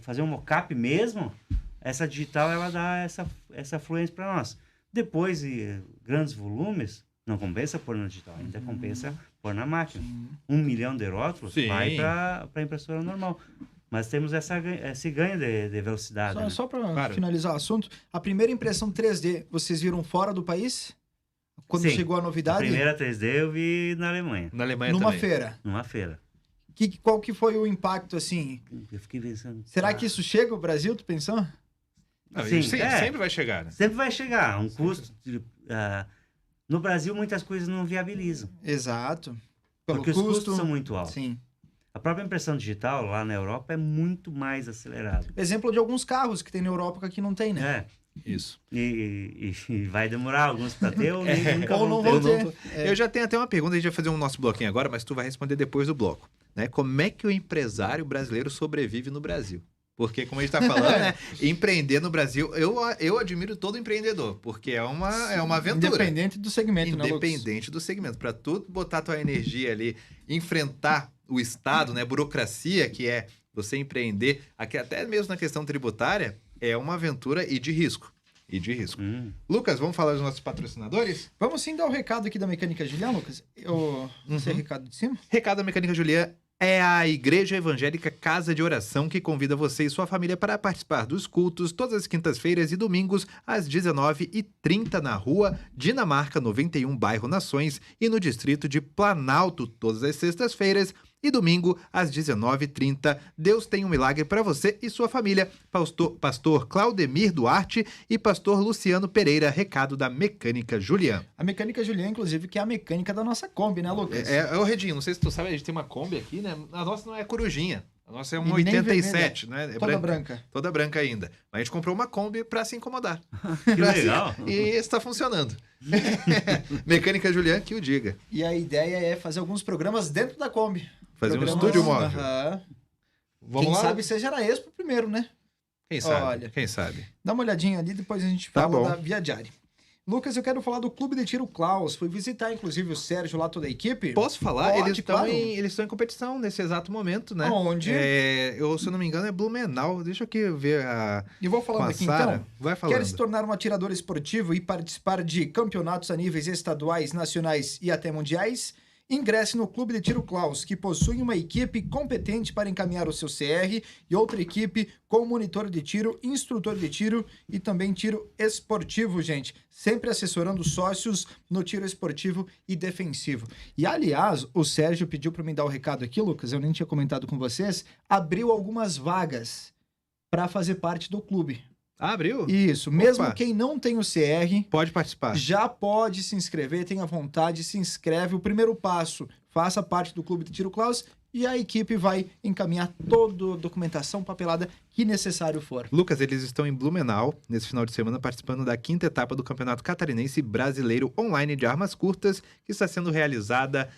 fazer um mock-up mesmo. Essa digital, ela dá essa fluência para nós. Depois de grandes volumes, não compensa pôr na digital, ainda compensa pôr na máquina. 1 milhão de rótulos vai para a impressora normal. Mas temos esse ganho de velocidade. Só para finalizar o assunto, a primeira impressão 3D, vocês viram fora do país? Quando chegou a novidade? A primeira 3D eu vi na Alemanha. Na Alemanha Numa também. feira? Numa feira. Qual que foi o impacto, assim? Eu fiquei pensando... Será que isso chega ao Brasil, tu pensou? Sim, sempre vai chegar, né? Sempre vai chegar. Um custo... No Brasil, muitas coisas não viabilizam. Exato. Porque os custos são muito altos. Sim. A própria impressão digital lá na Europa é muito mais acelerada. Exemplo de alguns carros que tem na Europa que aqui não tem, né? Isso. E vai demorar alguns para ter ou nunca ou não vão ter. vão ter. Eu já tenho até uma pergunta, a gente vai fazer um nosso bloquinho agora, mas tu vai responder depois do bloco. Né? Como é que o empresário brasileiro sobrevive no Brasil? Porque, como a gente está falando, né? Empreender no Brasil, eu admiro todo empreendedor, porque é uma aventura. Independente do segmento, né, Lucas? Independente do segmento. Para tu botar tua energia ali, enfrentar o Estado, né? Burocracia, que é você empreender, aqui, até mesmo na questão tributária, é uma aventura e de risco. Lucas, vamos falar dos nossos patrocinadores? Vamos sim dar o recado aqui da Mecânica Julian, Lucas? Esse é o recado de cima? Recado da Mecânica Julian é a Igreja Evangélica Casa de Oração, que convida você e sua família para participar dos cultos todas as quintas-feiras e domingos às 19h30 na Rua Dinamarca 91, bairro Nações, e no distrito de Planalto todas as sextas-feiras e domingo às 19h30. Deus tem um milagre para você e sua família. Pastor Claudemir Duarte e pastor Luciano Pereira, recado da Mecânica Julian. A Mecânica Julian, inclusive, que é a mecânica da nossa Kombi, né, Lucas? É o Redinho, não sei se tu sabe, a gente tem uma Kombi aqui, né? A nossa não é corujinha. A nossa é uma E nem 87, vermelha, né? É toda branca. Toda branca ainda. Mas a gente comprou uma Kombi para se incomodar. Que legal. E está funcionando. Mecânica Julian, que o diga. E a ideia é fazer alguns programas dentro da Kombi. Fazer um Programas- estúdio móvel. Aham. Vamos Quem lá? sabe seja na Expo primeiro, né? Quem sabe? Olha. Quem sabe? Dá uma olhadinha ali, depois a gente Tá fala bom. da Via Diária. Lucas, eu quero falar do Clube de Tiro Klaus. Fui visitar, inclusive, o Sérgio lá, toda a equipe. Posso falar? Pode, eles estão claro. em competição nesse exato momento, né? Onde? Se eu não me engano, é Blumenau. Deixa eu aqui ver E vou com falando a aqui, Sara. então. Vai falando. Quer se tornar um atirador esportivo e participar de campeonatos a níveis estaduais, nacionais e até mundiais? Ingresse no Clube de Tiro Klaus, que possui uma equipe competente para encaminhar o seu CR e outra equipe com monitor de tiro, instrutor de tiro e também tiro esportivo, gente. Sempre assessorando sócios no tiro esportivo e defensivo. E, aliás, o Sérgio pediu para me dar o recado aqui, Lucas, eu nem tinha comentado com vocês, abriu algumas vagas para fazer parte do clube. Abriu? Isso, mesmo Opa. quem não tem o CR, Pode participar. já pode se inscrever, tenha vontade, se inscreve. O primeiro passo, faça parte do Clube de Tiro Klaus e a equipe vai encaminhar toda a documentação, papelada que necessário for. No eles estão em Blumenau, nesse final de semana, participando da 5ª etapa do Campeonato Catarinense Brasileiro Online de Armas Curtas, que está sendo realizada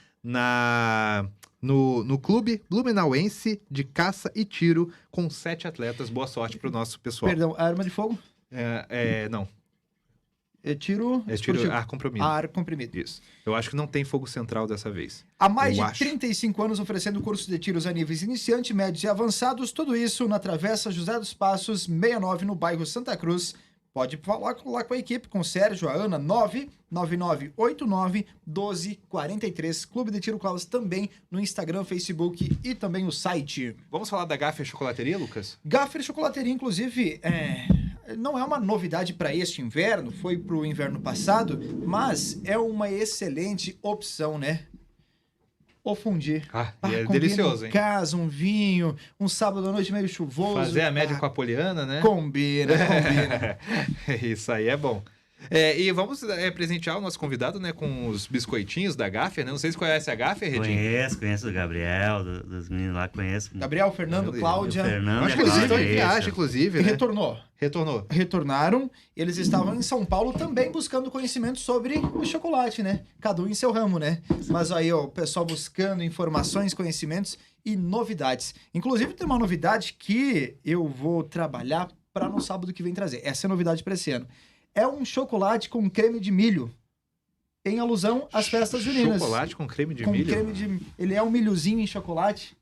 no Clube Blumenauense de Caça e Tiro, com 7 atletas. Boa sorte para o nosso pessoal. Perdão, arma de fogo? Não. É tiro... É tiro esportivo. ar comprimido. Ar comprimido. Isso. Eu acho que não tem fogo central dessa vez. Há mais Eu de acho. 35 anos oferecendo cursos de tiros a níveis iniciante, médios e avançados. Tudo isso na Travessa José dos Passos, 69, no bairro Santa Cruz. Pode falar lá com a equipe, com o Sérgio, a Ana, 99989-1243. Clube de Tiro Klaus também no Instagram, Facebook e também o site. Vamos falar da Gaffer Chocolateria, Lucas? Gaffer Chocolateria, inclusive, não é uma novidade para este inverno, foi para o inverno passado, mas é uma excelente opção, né? O fundir. É combina delicioso, em hein? casa, um vinho, um sábado à noite meio chuvoso. Fazer a média com a Poliana, né? Combina. Isso aí é bom. E vamos presentear o nosso convidado, né, com os biscoitinhos da Gaffer, né? Não sei se conhece a Gaffer, Redinho. Conheço o Gabriel, dos meninos lá, conheço. Gabriel, Fernando, Cláudia. O Fernando Acho e que a eles estão Cláudia, em viagem, isso. inclusive, E né? retornou. Retornaram. Eles estavam em São Paulo também buscando conhecimento sobre o chocolate, né? Cada um em seu ramo, né? Mas aí, ó, o pessoal buscando informações, conhecimentos e novidades. Inclusive, tem uma novidade que eu vou trabalhar para no sábado que vem trazer. Essa é a novidade para esse ano. É um chocolate com creme de milho, em alusão às festas juninas. Chocolate com creme de Com milho? creme de... Ele é um milhozinho em chocolate.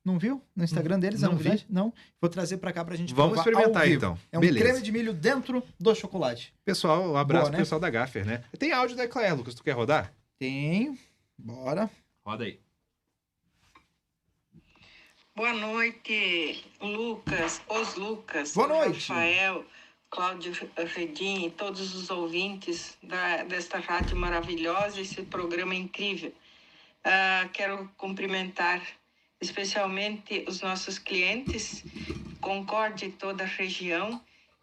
Não viu? No Instagram deles, a Não novidade? Não. Vou trazer pra cá pra gente Vamos provar experimentar, ao vivo. então. É um Beleza. creme de milho dentro do chocolate. Pessoal, um abraço Boa, pro né? pessoal da Gaffer, né? Tem áudio da Eclair, Lucas, tu quer rodar? Tem. Bora. Roda aí. Boa noite, Lucas, os Lucas, Boa noite. Rafael, Cláudio Redim e todos os ouvintes desta rádio maravilhosa, esse programa incrível. Quero cumprimentar especialmente os nossos clientes, Concórdia e toda a região,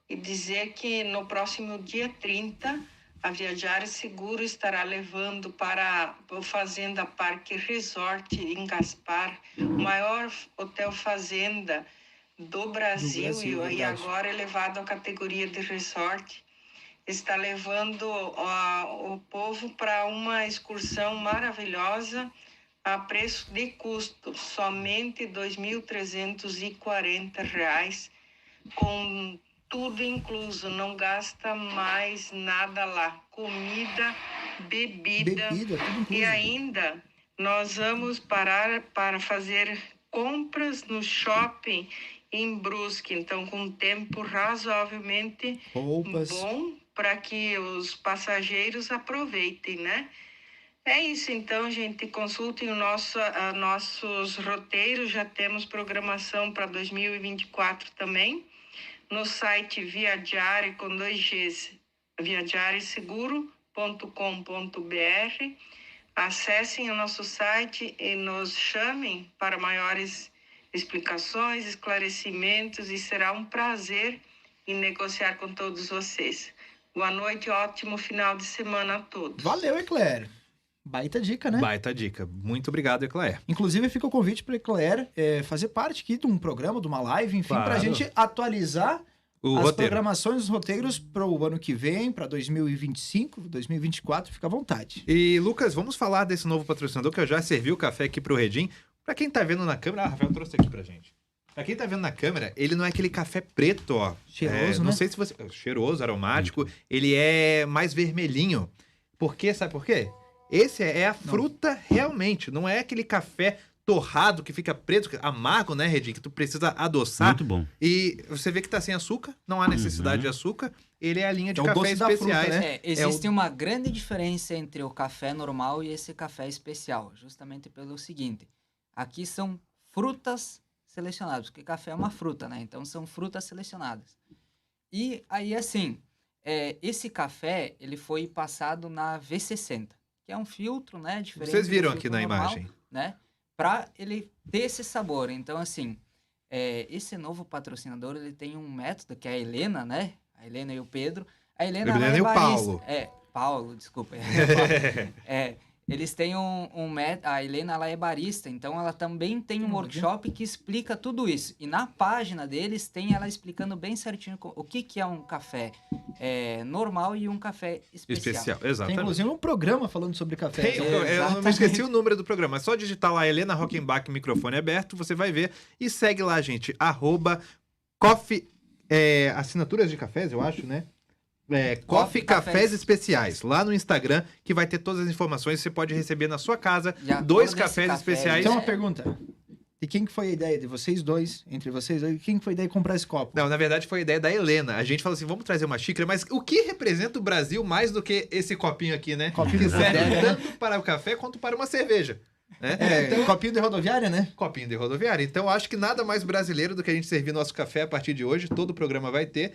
e dizer que no próximo dia 30 a Viajar Seguro estará levando para o Fazenda Parque Resort em Gaspar, o maior hotel fazenda do Brasil, e verdade. agora elevado à categoria de resort. Está levando o povo para uma excursão maravilhosa a preço de custo, somente R$ 2.340, com tudo incluso, não gasta mais nada lá. Comida, bebida Tudo incluso. e ainda nós vamos parar para fazer compras no shopping em Brusque, então com tempo razoavelmente Roupas. bom para que os passageiros aproveitem, né? É isso, então, gente, consultem nossos roteiros, já temos programação para 2024 também, no site Viajar, com 2Gs, viajareseguro.com.br. Acessem o nosso site e nos chamem para maiores explicações, esclarecimentos, e será um prazer em negociar com todos vocês. Boa noite, ótimo final de semana a todos. Valeu, Eclair. Baita dica, né? Baita dica. Muito obrigado, Eclair. Inclusive, fica o convite para Eclair fazer parte aqui de um programa, de uma live, enfim, Claro. para a gente atualizar O as roteiro. programações, os roteiros para o ano que vem, para 2025, 2024, fica à vontade. E, Lucas, vamos falar desse novo patrocinador que eu já servi o café aqui pro Redim. Pra quem tá vendo na câmera, o Rafael trouxe aqui pra gente. Pra quem tá vendo na câmera, ele não é aquele café preto, ó. Cheiroso, Não né? sei se você... Cheiroso, aromático. Ele é mais vermelhinho. Por quê? Sabe por quê? Esse é a fruta realmente. Não é aquele café torrado que fica preto, amargo, né, Redim? Que tu precisa adoçar. Muito bom. E você vê que tá sem açúcar. Não há necessidade de açúcar. Ele é a linha de É o doce cafés da fruta, especiais. né? Existe uma grande diferença entre o café normal e esse café especial, justamente pelo seguinte: aqui são frutas selecionadas, porque café é uma fruta, né? Então são frutas selecionadas. E aí, assim, esse café, ele foi passado na V60, que é um filtro, né? Diferente Vocês do viram filtro aqui na normal, imagem. né? Para ele ter esse sabor. Então, assim, esse novo patrocinador, ele tem um método, que é a Helena, né? A Helena e o Pedro. A Helena, ela Helena é e o barista. Paulo. Paulo, desculpa. Eles têm um método. A Helena, ela é barista, então ela também tem um workshop que explica tudo isso. E na página deles tem ela explicando bem certinho o que é um café normal e um café especial. Tem Exatamente. inclusive um programa falando sobre café. Tem, eu não me esqueci o número do programa. É só digitar lá Helena Rockenbach, microfone aberto, você vai ver. E segue lá, gente. @coffee, assinaturas de cafés, eu acho, né? Coffee Cafés Especiais, lá no Instagram, que vai ter todas as informações. Você pode receber na sua casa De acordo 2 esse cafés café, especiais. Então, uma pergunta. De quem que foi a ideia? De vocês dois? Entre vocês dois? Quem que foi a ideia de comprar esse copo? Não, na verdade foi a ideia da Helena. A gente falou assim, vamos trazer uma xícara, mas o que representa o Brasil mais do que esse copinho aqui, né? Copinho que de serve rodoviária, né? tanto para o café quanto para uma cerveja. Né? Então, copinho de rodoviária, né? Copinho de rodoviária. Então, acho que nada mais brasileiro do que a gente servir nosso café a partir de hoje. Todo o programa vai ter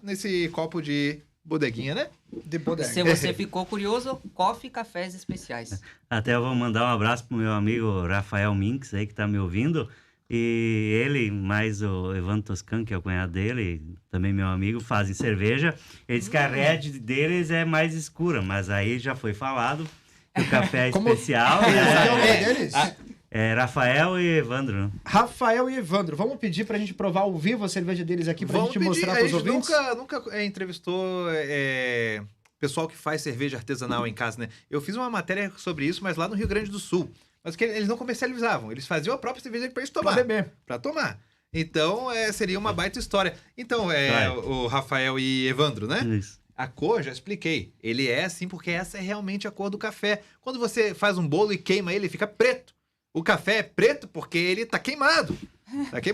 nesse copo de bodeguinha, né? De bodega. Se você ficou curioso, Coffee Cafés Especiais. Até eu vou mandar um abraço pro meu amigo Rafael Minks aí, que tá me ouvindo. E ele, mais o Evandro Toscano, que é o cunhado dele, também meu amigo, fazem cerveja. Eles que a red deles é mais escura, mas aí já foi falado que o café é Como- especial. Qual é o né? nome deles? É Rafael e Evandro, né? Rafael e Evandro. Vamos pedir pra gente provar ao vivo a cerveja deles aqui pra Vamos gente pedir. mostrar A pros gente ouvintes? nunca entrevistou pessoal que faz cerveja artesanal em casa, né? Eu fiz uma matéria sobre isso, mas lá no Rio Grande do Sul. Mas que eles não comercializavam. Eles faziam a própria cerveja pra eles Pra tomar. beber. Pra tomar. Então, seria uma baita história. Então, Vai. o Rafael e Evandro, né? Isso. A cor, já expliquei. Ele é assim porque essa é realmente a cor do café. Quando você faz um bolo e queima ele, fica preto. O café é preto porque ele tá queimado.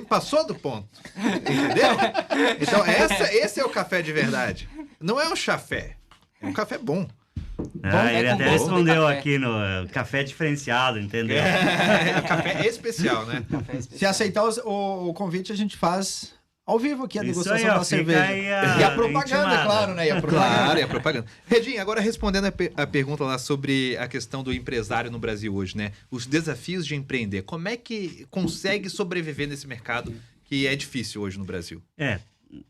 Passou do ponto. Entendeu? Então, esse é o café de verdade. Não é um chafé. É um café bom. Ele com até gosto de respondeu café. aqui no café diferenciado, entendeu? É um café especial, né? Café Se especial. aceitar o convite, a gente faz ao vivo aqui a Isso degustação aí, ó, da fica cerveja. aí E a propaganda, intimada. é claro, né? E a propaganda. Claro, é a propaganda. Redinho, agora respondendo a pergunta lá sobre a questão do empresário no Brasil hoje, né? Os desafios de empreender. Como é que consegue sobreviver nesse mercado que é difícil hoje no Brasil?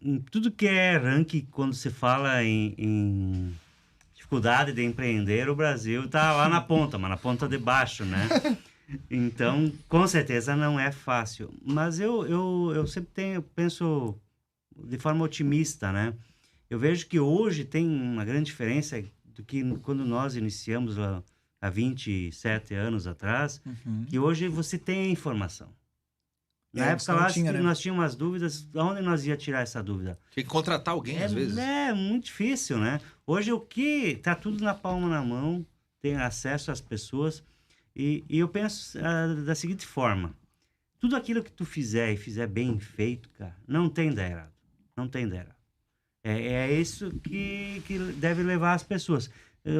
Em tudo que é ranking, quando se fala em dificuldade de empreender, o Brasil está lá na ponta, mas na ponta de baixo, né? Então, com certeza não é fácil. Mas eu sempre penso de forma otimista, né? Eu vejo que hoje tem uma grande diferença do que quando nós iniciamos lá há 27 anos atrás, que hoje você tem a informação. Na época lá, nós tínhamos umas dúvidas, onde nós ia tirar essa dúvida? Tinha que contratar alguém, às vezes. É muito difícil, né? Hoje tá tudo na palma na mão, tem acesso às pessoas, e eu penso da seguinte forma: tudo aquilo que tu fizer e fizer bem feito, cara, não tem ideia errado. Não tem ideia errado. É isso que deve levar as pessoas.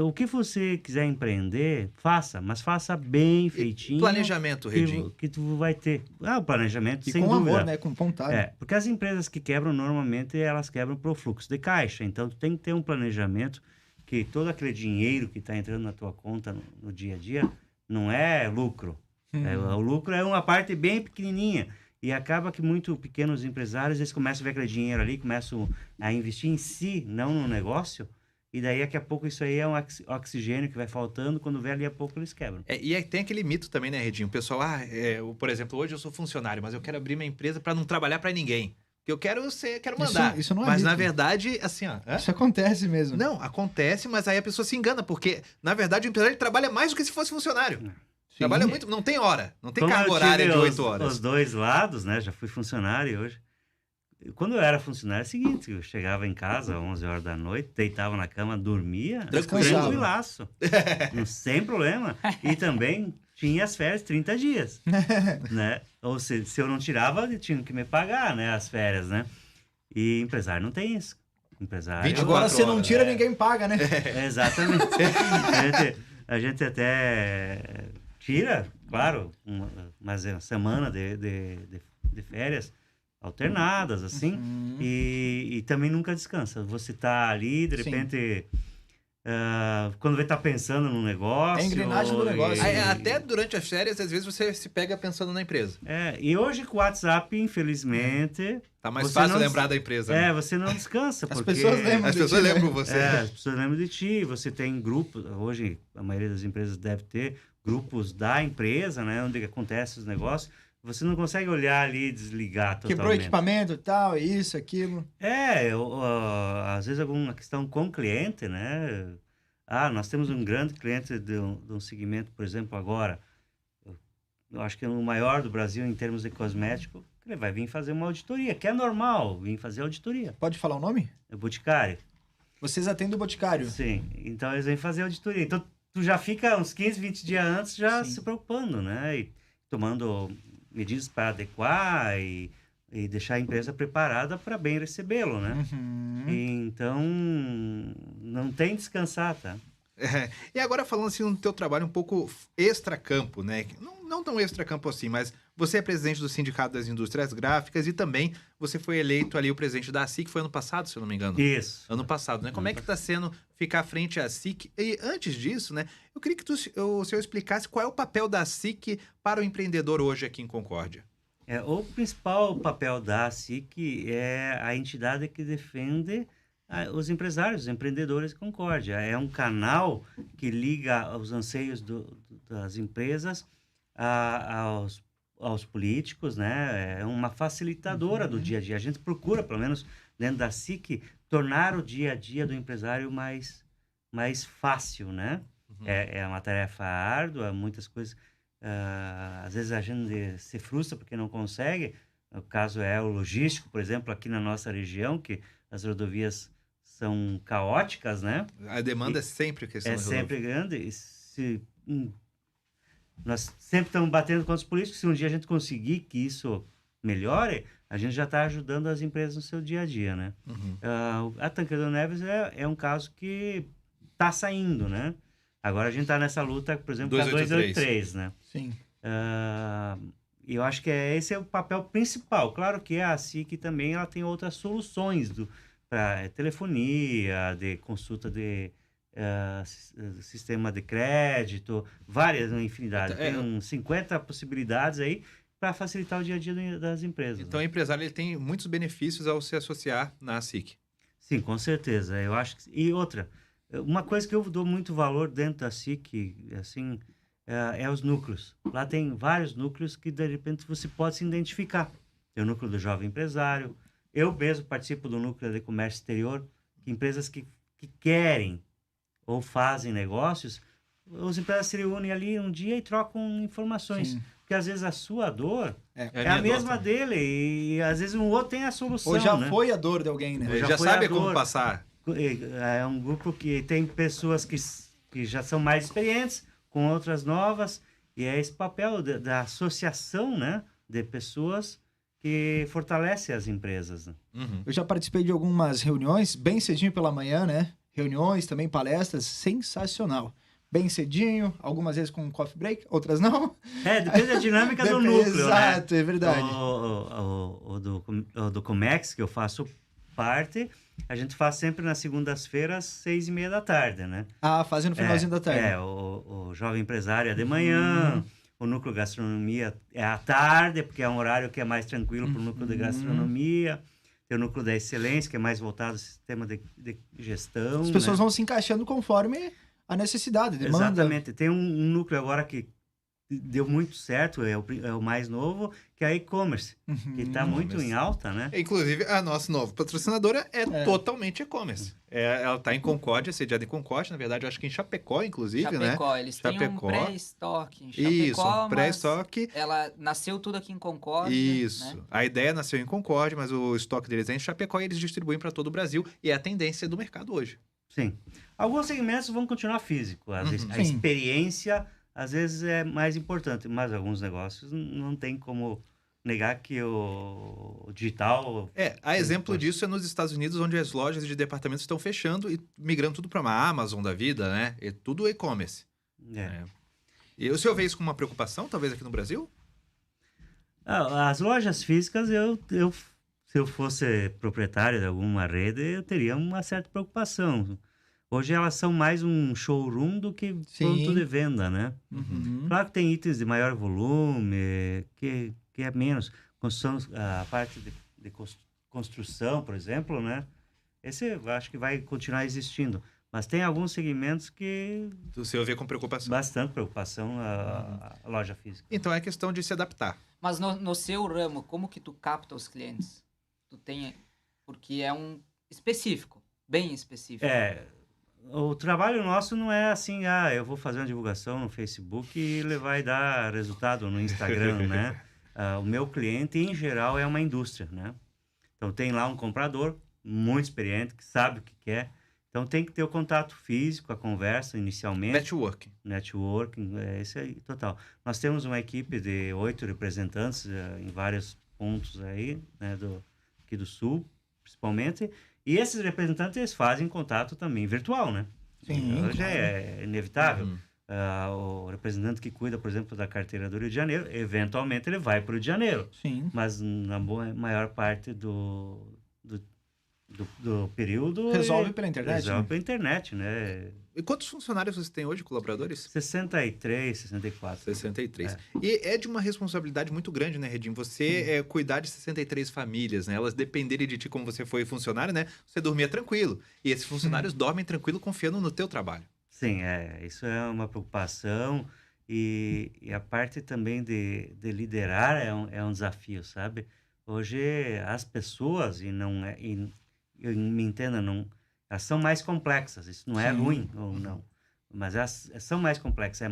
O que você quiser empreender, faça, mas faça bem feitinho. Planejamento, Redinho. Que tu vai ter. O planejamento, E sem com dúvida. amor, né? Com vontade. Porque as empresas que quebram, normalmente, elas quebram pro fluxo de caixa. Então, tu tem que ter um planejamento que todo aquele dinheiro que está entrando na tua conta no dia a dia não é lucro. O lucro é uma parte bem pequenininha. E acaba que muito pequenos empresários, eles começam a ver aquele dinheiro ali, começam a investir em si, não no negócio. E daí, daqui a pouco, isso aí é um oxigênio que vai faltando. Quando vê ali a pouco, eles quebram. Tem aquele mito também, né, Redinho? O pessoal, por exemplo, hoje eu sou funcionário, mas eu quero abrir minha empresa para não trabalhar para ninguém. Porque eu quero mandar. Isso não é mas, mito. na verdade, assim, ó... Isso acontece mesmo. Não, acontece, mas aí a pessoa se engana, porque, na verdade, o empresário trabalha mais do que se fosse funcionário. Sim. Trabalha muito, não tem hora, não tem Como carga eu horária tive de 8 horas. Os dois lados, né? Já fui funcionário hoje. Quando eu era funcionário, é o seguinte, eu chegava em casa às 11 horas da noite, deitava na cama, dormia, tranquilaço, sem problema. E também tinha as férias 30 dias, né? Ou se eu não tirava, tinha que me pagar, né? As férias, né? E empresário não tem isso. Empresário... Agora, se não tira, ninguém paga, né? Exatamente. A gente até tira, claro, uma semana de férias, alternadas, assim, e também nunca descansa. Você tá ali, de repente, quando vai estar pensando no negócio... É a engrenagem do negócio. Até durante as férias, às vezes, você se pega pensando na empresa. E hoje com o WhatsApp, infelizmente... Tá mais fácil lembrar da empresa. Né? Você não descansa, As porque... pessoas lembram As pessoas lembram você. As pessoas lembram de ti. Você tem grupos... Hoje, a maioria das empresas deve ter grupos da empresa, né? Onde acontecem os negócios. Você não consegue olhar ali e desligar totalmente. Quebrou equipamento e tal, isso, aquilo. Às vezes alguma questão com o cliente, né? Nós temos um grande cliente de um segmento, por exemplo, agora, eu acho que é o maior do Brasil em termos de cosmético, ele vai vir fazer uma auditoria, que é normal, vir fazer auditoria. Pode falar o nome? É Boticário. Vocês atendem o Boticário? Sim, então eles vêm fazer auditoria. Então, tu já fica uns 15, 20 dias antes já se preocupando, né? E tomando medidas para adequar e deixar a empresa preparada para bem recebê-lo, né? Então, não tem descansar, tá? E agora falando assim no teu trabalho um pouco extracampo, né? Não tão extracampo assim, mas você é presidente do Sindicato das Indústrias Gráficas e também você foi eleito ali o presidente da SIC, foi ano passado, se eu não me engano. Isso. Ano passado, né? Como é que está sendo ficar à frente à SIC? E antes disso, né? Eu queria que o senhor explicasse qual é o papel da SIC para o empreendedor hoje aqui em Concórdia. O principal papel da SIC é a entidade que defende os empresários, os empreendedores de Concórdia. É um canal que liga os anseios das empresas aos políticos, né? É uma facilitadora do dia a dia. A gente procura, pelo menos dentro da SIC, tornar o dia a dia do empresário mais fácil, né? É uma tarefa árdua, muitas coisas... às vezes a gente se frustra porque não consegue. O caso é o logístico, por exemplo, aqui na nossa região, que as rodovias são caóticas, né? A demanda é sempre questão. É sempre grande. Nós sempre estamos batendo contra os políticos. Se um dia a gente conseguir que isso melhore, a gente já está ajudando as empresas no seu dia a dia, né? A Tancredo Neves é um caso que está saindo, né? Agora a gente está nessa luta, por exemplo, com a 283, né? Sim. E eu acho que esse é o papel principal. Claro que a SIC também ela tem outras soluções para telefonia, de consulta de sistema de crédito, várias, uma infinidade. Tem uns 50 possibilidades aí para facilitar o dia a dia das empresas. Então, o empresário ele tem muitos benefícios ao se associar na SIC. Sim, com certeza. Eu acho que... E outra, Uma coisa que eu dou muito valor dentro da SIC, assim, é os núcleos. Lá tem vários núcleos que, de repente, você pode se identificar. Tem o núcleo do jovem empresário. Eu mesmo participo do núcleo de comércio exterior, que empresas que querem ou fazem negócios, os empresários se reúnem ali um dia e trocam informações. Sim. Porque, às vezes, a sua dor É a minha mesma dor dele. E, às vezes, um outro tem a solução, Ou já né? foi a dor de alguém, né? Ele já já foi sabe a como dor. passar. É um grupo que tem pessoas que já são mais experientes, com outras novas, e é esse papel da associação, né, de pessoas que fortalece as empresas. Né? Uhum. Eu já participei de algumas reuniões, bem cedinho pela manhã, né? Reuniões, também palestras, sensacional. Bem cedinho, algumas vezes com coffee break, outras não. Depende da dinâmica do Depende, núcleo, né? exato, é verdade. O do Comex, que eu faço parte, a gente faz sempre nas segundas-feiras, 6h30 da tarde, né? Ah, fazendo no finalzinho da tarde. O jovem empresário é de manhã, o núcleo gastronomia é à tarde, porque é um horário que é mais tranquilo para o núcleo de gastronomia. Tem o núcleo da excelência, que é mais voltado ao sistema de gestão. As pessoas né? vão se encaixando conforme a necessidade, demanda. Exatamente. Tem um núcleo agora que deu muito certo, é o mais novo, que é a e-commerce, que está muito em alta, né? Inclusive, a nossa nova patrocinadora é totalmente e-commerce. Ela está em Concórdia, sediada em Concórdia, na verdade, eu acho que em Chapecó, inclusive, Chapecó, né? eles têm um pré-estoque em Chapecó, Isso, um pré-estoque. Ela nasceu tudo aqui em Concórdia. Isso. Né? A ideia nasceu em Concórdia, mas o estoque deles é em Chapecó e eles distribuem para todo o Brasil. E é a tendência do mercado hoje. Sim. Alguns segmentos vão continuar físico. A Sim. experiência, às vezes, é mais importante, mas alguns negócios não tem como negar que o digital... A exemplo disso é nos Estados Unidos, onde as lojas de departamentos estão fechando e migrando tudo para uma Amazon da vida, né? É tudo e-commerce. E o senhor vê isso como uma preocupação, talvez, aqui no Brasil? As lojas físicas, se eu fosse proprietário de alguma rede, eu teria uma certa preocupação. Hoje elas são mais um showroom do que ponto de venda, né? Claro que tem itens de maior volume, que é menos. A parte de construção, por exemplo, né? Esse eu acho que vai continuar existindo. Mas tem alguns segmentos que... O senhor vê com preocupação. Bastante preocupação a loja física. Então é questão de se adaptar. Mas no seu ramo, como que tu capta os clientes? Tu tem... Porque é um específico, bem específico. O trabalho nosso não é assim, eu vou fazer uma divulgação no Facebook e ele vai dar resultado no Instagram, né? O meu cliente, em geral, é uma indústria, né? Então, tem lá um comprador muito experiente, que sabe o que quer. Então, tem que ter o contato físico, a conversa inicialmente. Networking, esse aí, total. Nós temos uma equipe de 8 representantes em vários pontos aí, né? Aqui do Sul, principalmente. E esses representantes, eles fazem contato também virtual, né? Sim, hoje claro. é inevitável. O representante que cuida, por exemplo, da carteira do Rio de Janeiro, eventualmente ele vai para o Rio de Janeiro. Sim. Mas na maior parte do período... Resolve pela internet. Resolve pela internet, né? E quantos funcionários você tem hoje, colaboradores? 63, 64. 63. E é de uma responsabilidade muito grande, né, Redim? Você cuidar de 63 famílias, né? Elas dependerem de ti como você foi funcionário, né? Você dormia tranquilo. E esses funcionários dormem tranquilo confiando no teu trabalho. Sim, isso é uma preocupação. E a parte também de liderar é um desafio, sabe? Hoje as pessoas, me entenda, elas são mais complexas. Isso não é ruim ou não, mas elas são mais complexas.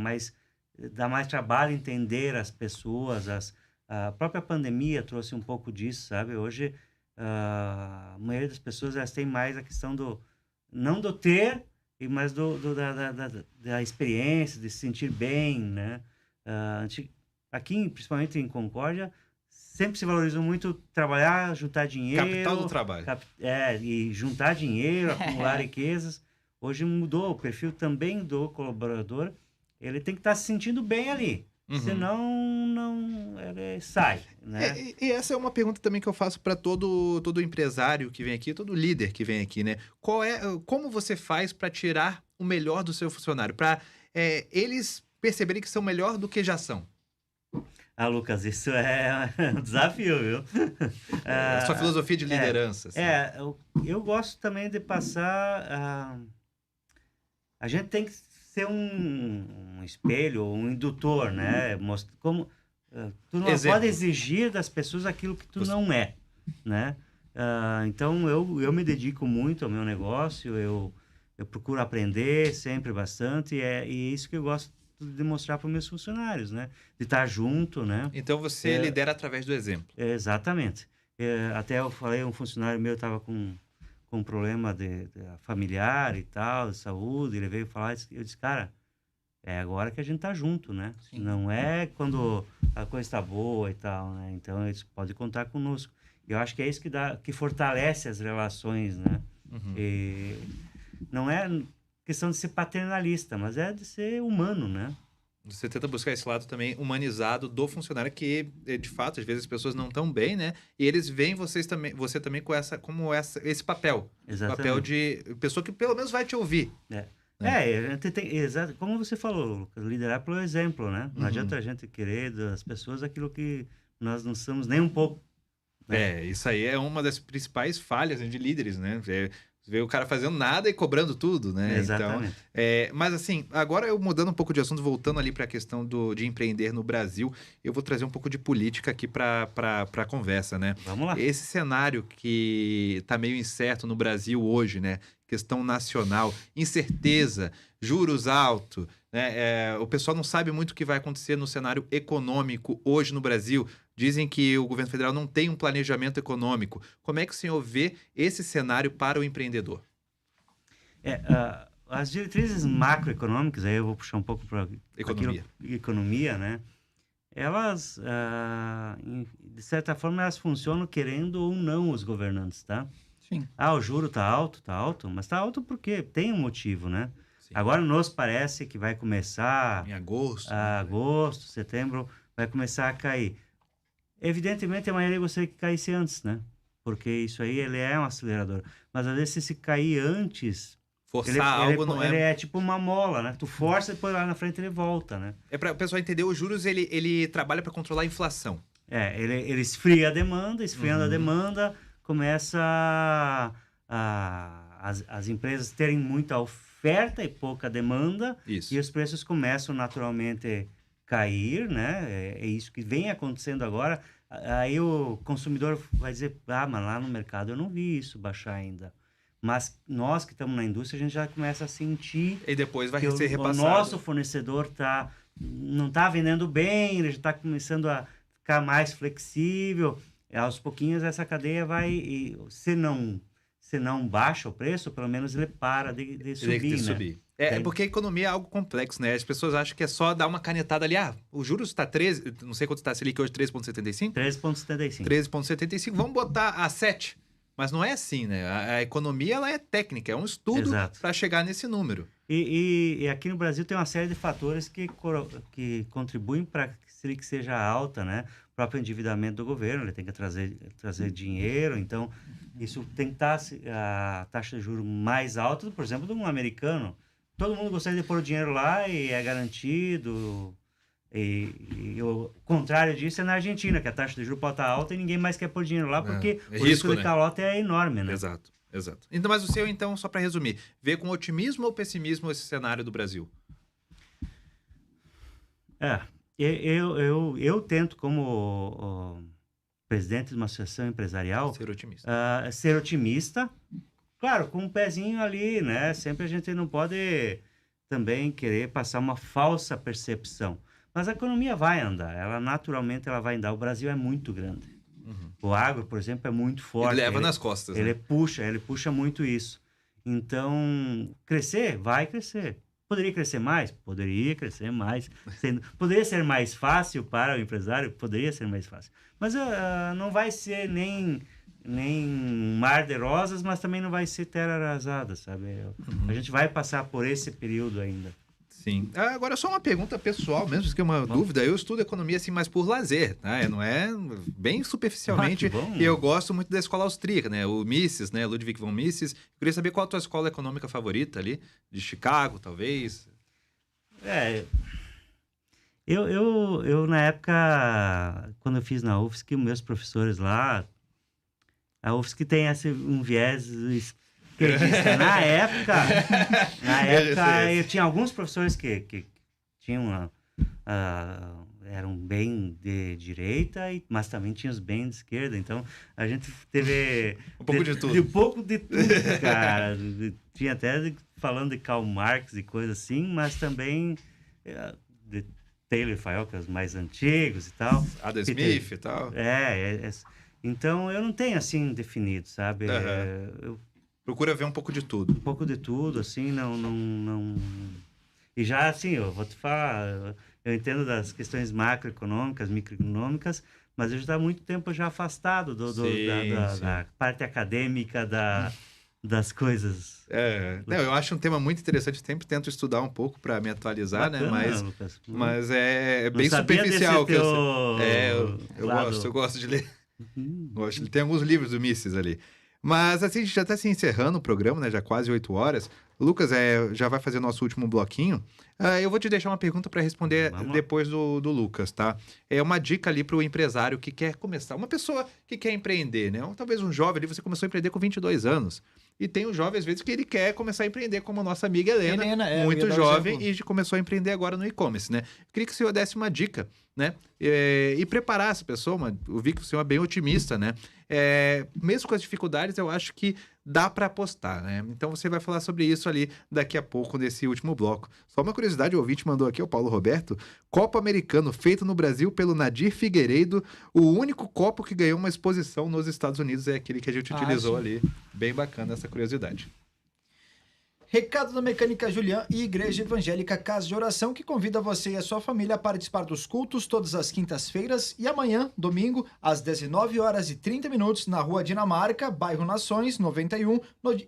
Dá mais trabalho entender as pessoas. A própria pandemia trouxe um pouco disso, sabe? Hoje a maioria das pessoas elas têm mais a questão não do ter, mas da experiência, de se sentir bem, né? Aqui, principalmente em Concórdia, sempre se valorizou muito trabalhar, juntar dinheiro... Capital do trabalho. E juntar dinheiro, acumular riquezas. Hoje mudou o perfil também do colaborador. Ele tem que estar se sentindo bem ali. Senão, ele sai, né? E essa é uma pergunta também que eu faço para todo empresário que vem aqui, todo líder que vem aqui, né? Como você faz para tirar o melhor do seu funcionário? Para eles perceberem que são melhor do que já são? Lucas, isso é um desafio, viu? A sua filosofia de liderança. Assim. Eu gosto também de passar a gente tem que ser um espelho, um indutor, né? Tu não Exemplo. pode exigir das pessoas aquilo que tu não é, né? Então, eu me dedico muito ao meu negócio, eu procuro aprender sempre bastante, e é isso que eu gosto de mostrar para os meus funcionários, né? De estar junto, né? Então você lidera através do exemplo. Exatamente. Até eu falei, um funcionário meu estava com um problema de familiar e tal, de saúde, ele veio falar, eu disse, cara, é agora que a gente tá junto, né? Sim. Não é quando a coisa está boa e tal, né? Então, eles podem contar conosco. Eu acho que é isso que fortalece as relações, né? Uhum. E não é questão de ser paternalista, mas é de ser humano, né? Você tenta buscar esse lado também humanizado do funcionário que, de fato, às vezes as pessoas não estão bem, né? E eles veem você também esse papel. Exatamente. Papel de pessoa que pelo menos vai te ouvir. A gente tem, exato, como você falou, Lucas, liderar pelo exemplo, né? Não adianta a gente querer das pessoas aquilo que nós não somos nem um pouco. Né? Isso aí é uma das principais falhas, né, de líderes, né? Você vê o cara fazendo nada e cobrando tudo, né? Exatamente. Então, mas assim, agora eu mudando um pouco de assunto, voltando ali para a questão de empreender no Brasil, eu vou trazer um pouco de política aqui para a conversa, né? Vamos lá. Esse cenário que está meio incerto no Brasil hoje, né? Questão nacional, incerteza, juros altos, né? O pessoal não sabe muito o que vai acontecer no cenário econômico hoje no Brasil. Dizem que o governo federal não tem um planejamento econômico. Como é que o senhor vê esse cenário para o empreendedor? As diretrizes macroeconômicas, aí eu vou puxar um pouco para economia, né? Elas, de certa forma, elas funcionam querendo ou não os governantes, tá? Sim. O juro tá alto, mas tá alto porque tem um motivo, né? Sim. Agora nos parece que vai começar... Em agosto. Agosto, setembro, vai começar a cair. Evidentemente, a maioria gostaria que caísse antes, né? Porque isso aí, ele é um acelerador. Mas, às vezes, se cair antes... Forçar algo não é... Ele é tipo uma mola, né? Tu força e depois lá na frente ele volta, né? Para o pessoal entender, os juros, ele trabalha para controlar a inflação. Ele esfria a demanda, esfriando a demanda, começa as empresas terem muita oferta e pouca demanda. Isso. E os preços começam naturalmente cair, né? É isso que vem acontecendo agora. Aí o consumidor vai dizer, mas lá no mercado eu não vi isso baixar ainda. Mas nós que estamos na indústria, a gente já começa a sentir... E depois vai que ser repassado. O nosso fornecedor não está vendendo bem, ele já está começando a ficar mais flexível. Aos pouquinhos essa cadeia vai... Se não baixa o preço, pelo menos ele para de subir, né? Porque a economia é algo complexo, né? As pessoas acham que é só dar uma canetada ali. O juros está 13, não sei quanto está a Selic hoje, 13,75? 13,75. 13,75, vamos botar a 7. Mas não é assim, né? A economia, ela é técnica, é um estudo para chegar nesse número. E aqui no Brasil tem uma série de fatores que contribuem para que a Selic seja alta, né? O próprio endividamento do governo, ele tem que trazer dinheiro, então isso tem que estar a taxa de juros mais alta, por exemplo, de um americano. Todo mundo gostaria de pôr o dinheiro lá e é garantido. E o contrário disso é na Argentina, que a taxa de juros pode estar alta e ninguém mais quer pôr dinheiro lá porque o risco de calote é enorme, né? Exato. Então, mas o seu, então, só para resumir, vê com otimismo ou pessimismo esse cenário do Brasil? Eu tento, como presidente de uma associação empresarial... Ser otimista. Claro, com um pezinho ali, né? Sempre a gente não pode também querer passar uma falsa percepção. Mas a economia vai andar, naturalmente ela vai andar. O Brasil é muito grande. Uhum. O agro, por exemplo, é muito forte. Ele leva nas costas. Ele puxa muito isso. Então, crescer, vai crescer. Poderia crescer mais? Poderia crescer mais. Poderia ser mais fácil para o empresário? Poderia ser mais fácil. Mas não vai ser nem mar de rosas, mas também não vai ser terra arrasada, sabe? A gente vai passar por esse período ainda. Sim. Agora, só uma pergunta pessoal mesmo, isso que é uma dúvida. Eu estudo economia, assim, mais por lazer, tá? Não é bem superficialmente. E eu gosto muito da escola austríaca, né? O Mises, né? Ludwig von Mises. Eu queria saber qual a tua escola econômica favorita ali, de Chicago, talvez. Eu na época, quando eu fiz na UFSC, meus professores lá, a UFSC tem um viés esquerdista. Na época eu tinha alguns professores que tinham eram bem de direita, mas também tinha os bem de esquerda. Então, a gente teve... Um pouco de tudo. Um pouco de tudo, cara. Tinha até falando de Karl Marx e coisa assim, mas também de Taylor e Fayol, que é os mais antigos e tal. Adam Smith e tal. Então, eu não tenho, assim, definido, sabe? Eu procura ver um pouco de tudo. Um pouco de tudo, assim, não... E já, assim, eu vou te falar, eu entendo das questões macroeconômicas, microeconômicas, mas eu já estou há muito tempo já afastado da parte acadêmica das coisas. Não, eu acho um tema muito interessante, sempre tento estudar um pouco para me atualizar, bacana, né? Lucas. Mas é bem não superficial. Que eu gosto de ler. Tem alguns livros do Mises ali. Mas assim, a gente já está se encerrando o programa, né? Já quase 8 horas. Lucas, já vai fazer o nosso último bloquinho. Eu vou te deixar uma pergunta para responder depois do Lucas, tá? É uma dica ali para o empresário que quer começar. Uma pessoa que quer empreender, né? Ou talvez um jovem ali, você começou a empreender com 22 anos. E tem um jovem, às vezes, que ele quer começar a empreender, como a nossa amiga Helena muito jovem, e começou a empreender agora no e-commerce, né? Eu queria que o senhor desse uma dica, né? E preparasse a pessoa, eu vi que o senhor é bem otimista, né? Mesmo com as dificuldades, eu acho que dá para apostar, né? Então você vai falar sobre isso ali daqui a pouco, nesse último bloco. Só uma curiosidade, o ouvinte mandou aqui, o Paulo Roberto, copo americano feito no Brasil pelo Nadir Figueiredo, o único copo que ganhou uma exposição nos Estados Unidos é aquele que a gente utilizou ali. Bem bacana essa curiosidade. Recado da Mecânica Julian e Igreja Evangélica Casa de Oração, que convida você e a sua família a participar dos cultos todas as quintas-feiras e amanhã, domingo, às 19h30, na Rua Dinamarca, bairro Nações, 91,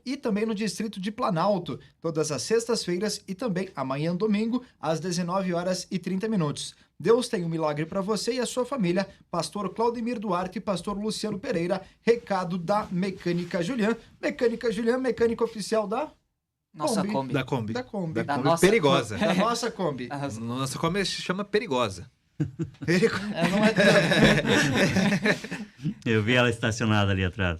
e também no Distrito de Planalto, todas as sextas-feiras e também amanhã, domingo, às 19h30. Deus tem um milagre para você e a sua família. Pastor Claudemir Duarte e Pastor Luciano Pereira. Recado da Mecânica Julian. Mecânica Julian, mecânica oficial da... Nossa Kombi. Da Kombi. Da Kombi. Da nossa perigosa. Da nossa Kombi. Nossa Kombi se chama Perigosa. Não é Eu vi ela estacionada ali atrás.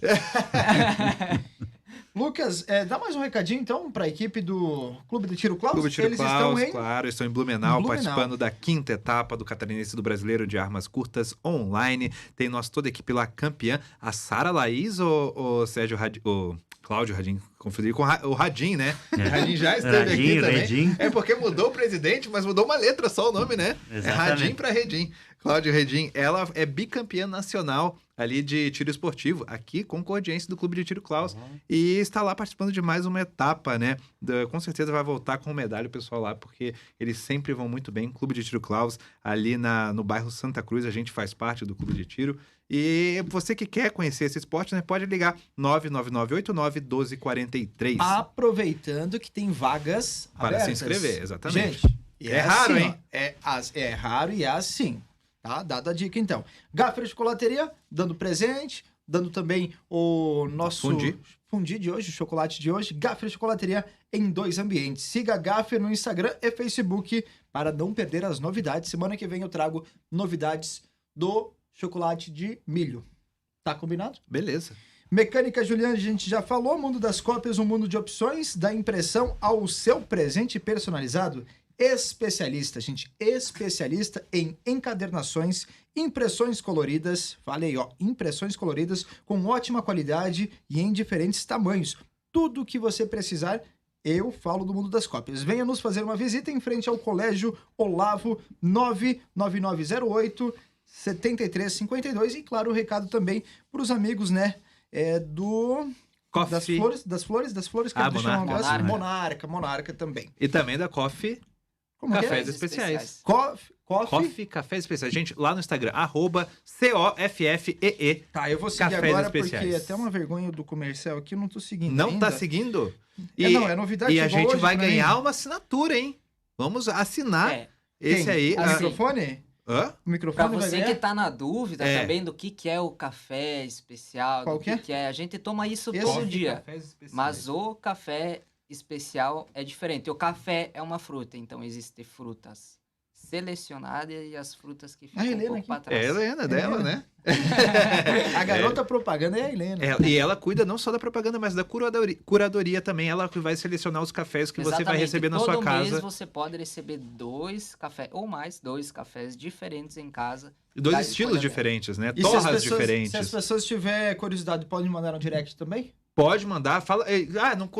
Lucas, dá mais um recadinho então para a equipe do Clube de Tiro Klaus. Clube de Tiro Eles Klaus, estão claro, estão em Blumenau, participando da 5ª etapa do Catarinense do Brasileiro de Armas Curtas online. Tem toda a equipe lá campeã. A Sara Laís ou Sérgio Cláudio Radim, confundi com o Radim, né? Radim já esteve aqui também. Redim. É porque mudou o presidente, mas mudou uma letra só o nome, né? Exatamente. É Radim para Redim. Cláudio Redim, ela é bicampeã nacional ali de tiro esportivo, aqui com coordiência do Clube de Tiro Klaus. E está lá participando de mais uma etapa, né? Com certeza vai voltar com medalha o pessoal lá, porque eles sempre vão muito bem. Clube de Tiro Klaus, ali no bairro Santa Cruz, a gente faz parte do Clube de Tiro. E você que quer conhecer esse esporte, né, pode ligar 99989-1243. Aproveitando que tem vagas para abertas. se inscrever, exatamente. Gente, é raro, assim, hein? É raro e é assim, tá? Dada a dica, então. Gaffer Chocolateria, dando presente, dando também o nosso fundi de hoje, o chocolate de hoje. Gaffer Chocolateria em 2 ambientes. Siga a Gaffer no Instagram e Facebook para não perder as novidades. Semana que vem eu trago novidades do chocolate de milho. Tá combinado? Beleza. Mecânica Juliana, a gente já falou. Mundo das cópias, um mundo de opções, da impressão ao seu presente personalizado. Especialista, gente, especialista em encadernações, impressões coloridas, falei, impressões coloridas com ótima qualidade e em diferentes tamanhos. Tudo o que você precisar, eu falo do mundo das cópias. Venha nos fazer uma visita em frente ao Colégio Olavo, 99908 7352, e claro, o recado também para os amigos, né, das flores que eu deixo um negócio. Monarca também. E também da Coffee Cafés Especiais. Coffee Cafés Especiais. Gente, lá no Instagram, @COFFEE. Tá, eu vou seguir Cafés agora Especiais. Porque até uma vergonha do comercial aqui, eu não tô seguindo Não ainda. Tá seguindo? É novidade. E a gente vai ganhar uma assinatura, hein? Vamos assinar esse aí. O microfone? Hã? O microfone pra você vai que tá na dúvida também do que é o café especial, qual do que é, a gente toma isso todo dia. Mas o café especial é diferente. O café é uma fruta, então existem frutas selecionada e as frutas que A ficam um Helena pouco aqui. para trás. É a Helena dela, né? A garota propaganda é a Helena. E ela cuida não só da propaganda, mas da curadoria também. Ela que vai selecionar os cafés que você vai Exatamente. receber na Todo sua casa. mês você pode receber 2 cafés, ou mais, 2 cafés diferentes em casa. Dois da estilos escolha dela. diferentes, né? E se as Torras pessoas- diferentes. Se as pessoas tiverem curiosidade, podem mandar um direct também? Pode mandar, fala.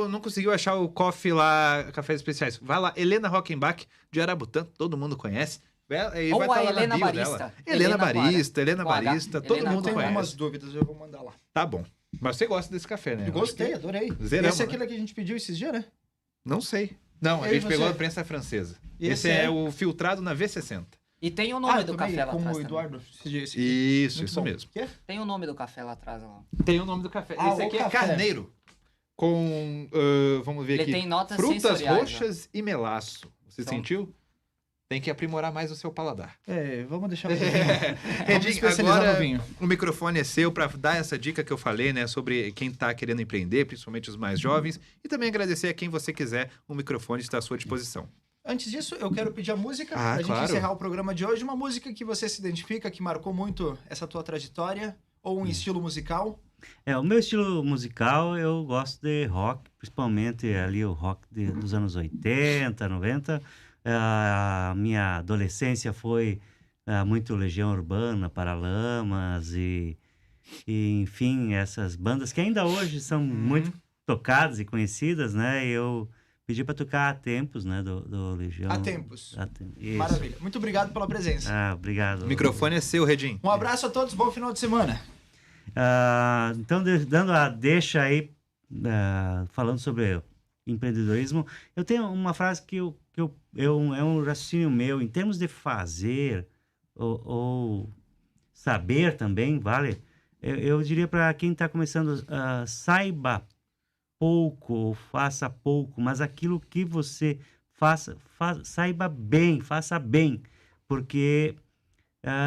Não conseguiu achar o coffee lá, cafés especiais. Vai lá, Helena Rockenbach de Arabutã, todo mundo conhece. Ou Vai tá a lá na Helena bio Barista. dela. Helena Barista, Helena Com H. Barista, todo Helena mundo com Tenho H. algumas conhece. dúvidas, eu vou mandar lá. Tá bom. Mas você gosta desse café, né? Eu gostei, adorei. Zeramos, Esse é né? aquele que a gente pediu esses dias, né? Não sei. Não, a E aí gente pegou você? a prensa francesa. E Esse é o filtrado na V60. E tem o nome eu do tomei café lá com atrás o também. Eduardo. Esse aqui. Isso, Muito isso bom. mesmo. Quê? Tem o nome do café lá atrás. Ó. Tem o nome do café. Ah, Esse o aqui café. é carneiro. Com, vamos ver Ele aqui. tem notas Frutas sensoriais, ó. roxas e melaço. Você Então- sentiu? Tem que aprimorar mais o seu paladar. Vamos deixar o vinho. Vamos Redinho, especializar agora no vinho. o microfone é seu para dar essa dica que eu falei, né, sobre quem está querendo empreender, principalmente os mais jovens, e também agradecer a quem você quiser, o microfone está à sua disposição. Antes disso, eu quero pedir a música Ah, pra gente claro. encerrar o programa de hoje. Uma música que você se identifica, que marcou muito essa tua trajetória, ou um estilo musical. O meu estilo musical, eu gosto de rock, principalmente ali o rock dos anos 80, 90. A minha adolescência foi muito Legião Urbana, Paralamas e, enfim, essas bandas que ainda hoje são muito tocadas e conhecidas, né? Eu pedi para tocar Há Tempos, né, do Legião. Há Tempos. Isso. Maravilha. Muito obrigado pela presença. Obrigado. O microfone é seu, Redinho. Um abraço a todos, bom final de semana. Então, dando a deixa aí, falando sobre empreendedorismo, eu tenho uma frase que é um raciocínio meu, em termos de fazer ou saber também, vale? Eu diria para quem está começando, saiba pouco ou faça pouco, mas aquilo que você saiba bem, faça bem, porque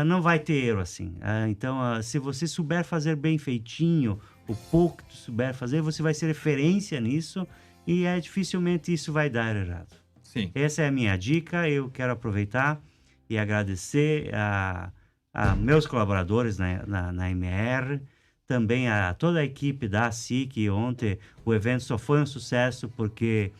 não vai ter erro assim. Então, se você souber fazer bem feitinho, o pouco que tu souber fazer, você vai ser referência nisso e dificilmente isso vai dar errado. Sim. Essa é a minha dica. Eu quero aproveitar e agradecer a meus colaboradores na MR, também a toda a equipe da SIC. Ontem o evento só foi um sucesso porque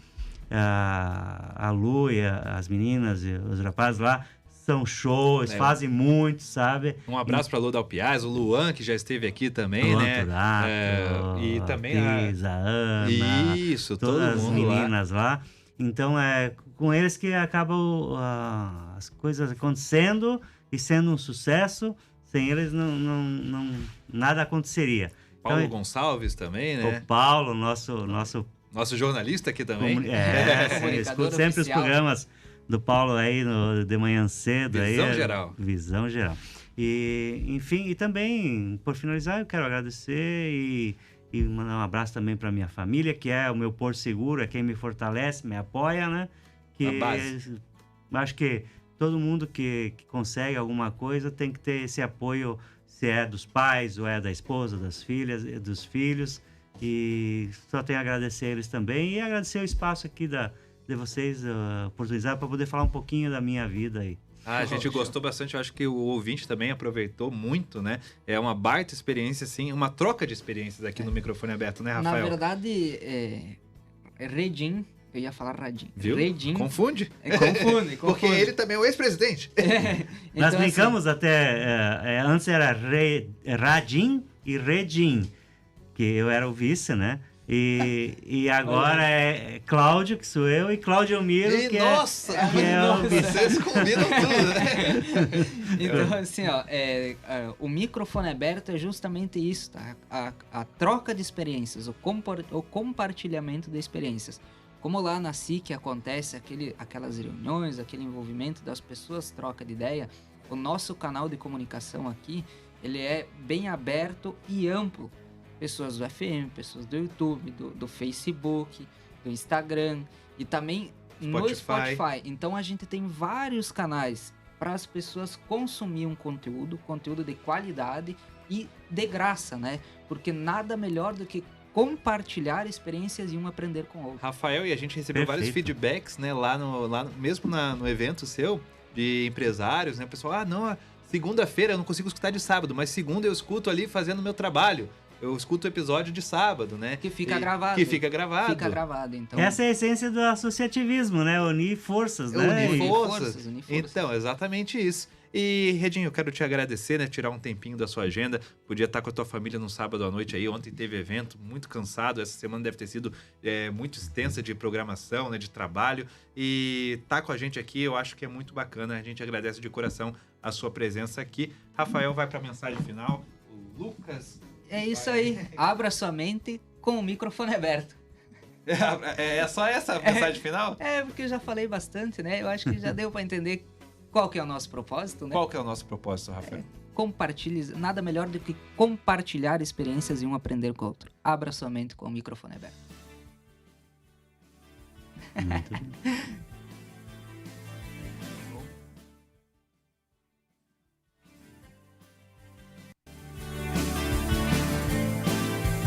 a Lu e as meninas e os rapazes lá são shows, fazem muito, sabe? Um abraço para a Lu Dalpiaz, o Luan, que já esteve aqui também, Luan né? Turato, E também a Pisa, a Ana, Isso, todo todas as mundo lá. meninas lá. Então, é com eles que acabam as coisas acontecendo e sendo um sucesso. Sem eles, nada aconteceria. Paulo Então, Gonçalves também, né? o Paulo, nosso Nosso jornalista aqui também. sim, Comunicador escuto sempre oficial. os programas do Paulo aí de manhã cedo. Visão aí, geral. Visão geral. E, enfim, e também, por finalizar, eu quero agradecer e mandar um abraço também para minha família, que é o meu porto seguro, é quem me fortalece, me apoia, né? Que A base. acho que todo mundo que consegue alguma coisa tem que ter esse apoio, se é dos pais, ou é da esposa, das filhas, dos filhos. E só tenho a agradecer a eles também e agradecer o espaço aqui de vocês, a oportunidade para poder falar um pouquinho da minha vida aí. A gente gostou bastante, eu acho que o ouvinte também aproveitou muito, né? É uma baita experiência, assim, uma troca de experiências aqui no microfone aberto, né, Rafael? Na verdade, Redim, eu ia falar Radim. Viu? Redim. Confunde? Confunde. Porque ele também é o ex-presidente. Nós Então, brincamos até, antes era Radim e Redim, que eu era o vice, né? E agora é Cláudio, que sou eu, e Cláudio Miro, que nossa! que é o vice. Vocês combinam tudo, né? Então, assim, o microfone aberto é justamente isso, tá? A troca de experiências, o compartilhamento de experiências. Como lá na SIC acontece aquelas reuniões, aquele envolvimento das pessoas, troca de ideia, o nosso canal de comunicação aqui, ele é bem aberto e amplo. Pessoas do FM, pessoas do YouTube, do Facebook, do Instagram e também no Spotify. Então a gente tem vários canais para as pessoas consumirem um conteúdo de qualidade e de graça, né? Porque nada melhor do que compartilhar experiências e um aprender com o outro. Rafael, e a gente recebeu vários Perfeito. feedbacks, né, mesmo no evento seu, de empresários, né? O pessoal, não, segunda-feira eu não consigo escutar de sábado, mas segunda eu escuto ali fazendo meu trabalho. Eu escuto o episódio de sábado, né? Que fica gravado. Que fica gravado. Fica gravado, então. Essa é a essência do associativismo, né? Unir forças, né? Unir Unir forças. forças. Então, exatamente isso. E, Redinho, eu quero te agradecer, né? Tirar um tempinho da sua agenda. Podia estar com a tua família num sábado à noite aí. Ontem teve evento, muito cansado. Essa semana deve ter sido muito extensa de programação, né? De trabalho. E tá com a gente aqui, eu acho que é muito bacana. A gente agradece de coração a sua presença aqui. Rafael vai para a mensagem final. O Lucas... É isso aí. Abra sua mente com o microfone aberto. É só essa mensagem final? É, porque eu já falei bastante, né? Eu acho que já deu para entender qual que é o nosso propósito, né? Qual que é o nosso propósito, Rafael? Compartilhe, nada melhor do que compartilhar experiências e um aprender com o outro. Abra sua mente com o microfone aberto. Muito bem.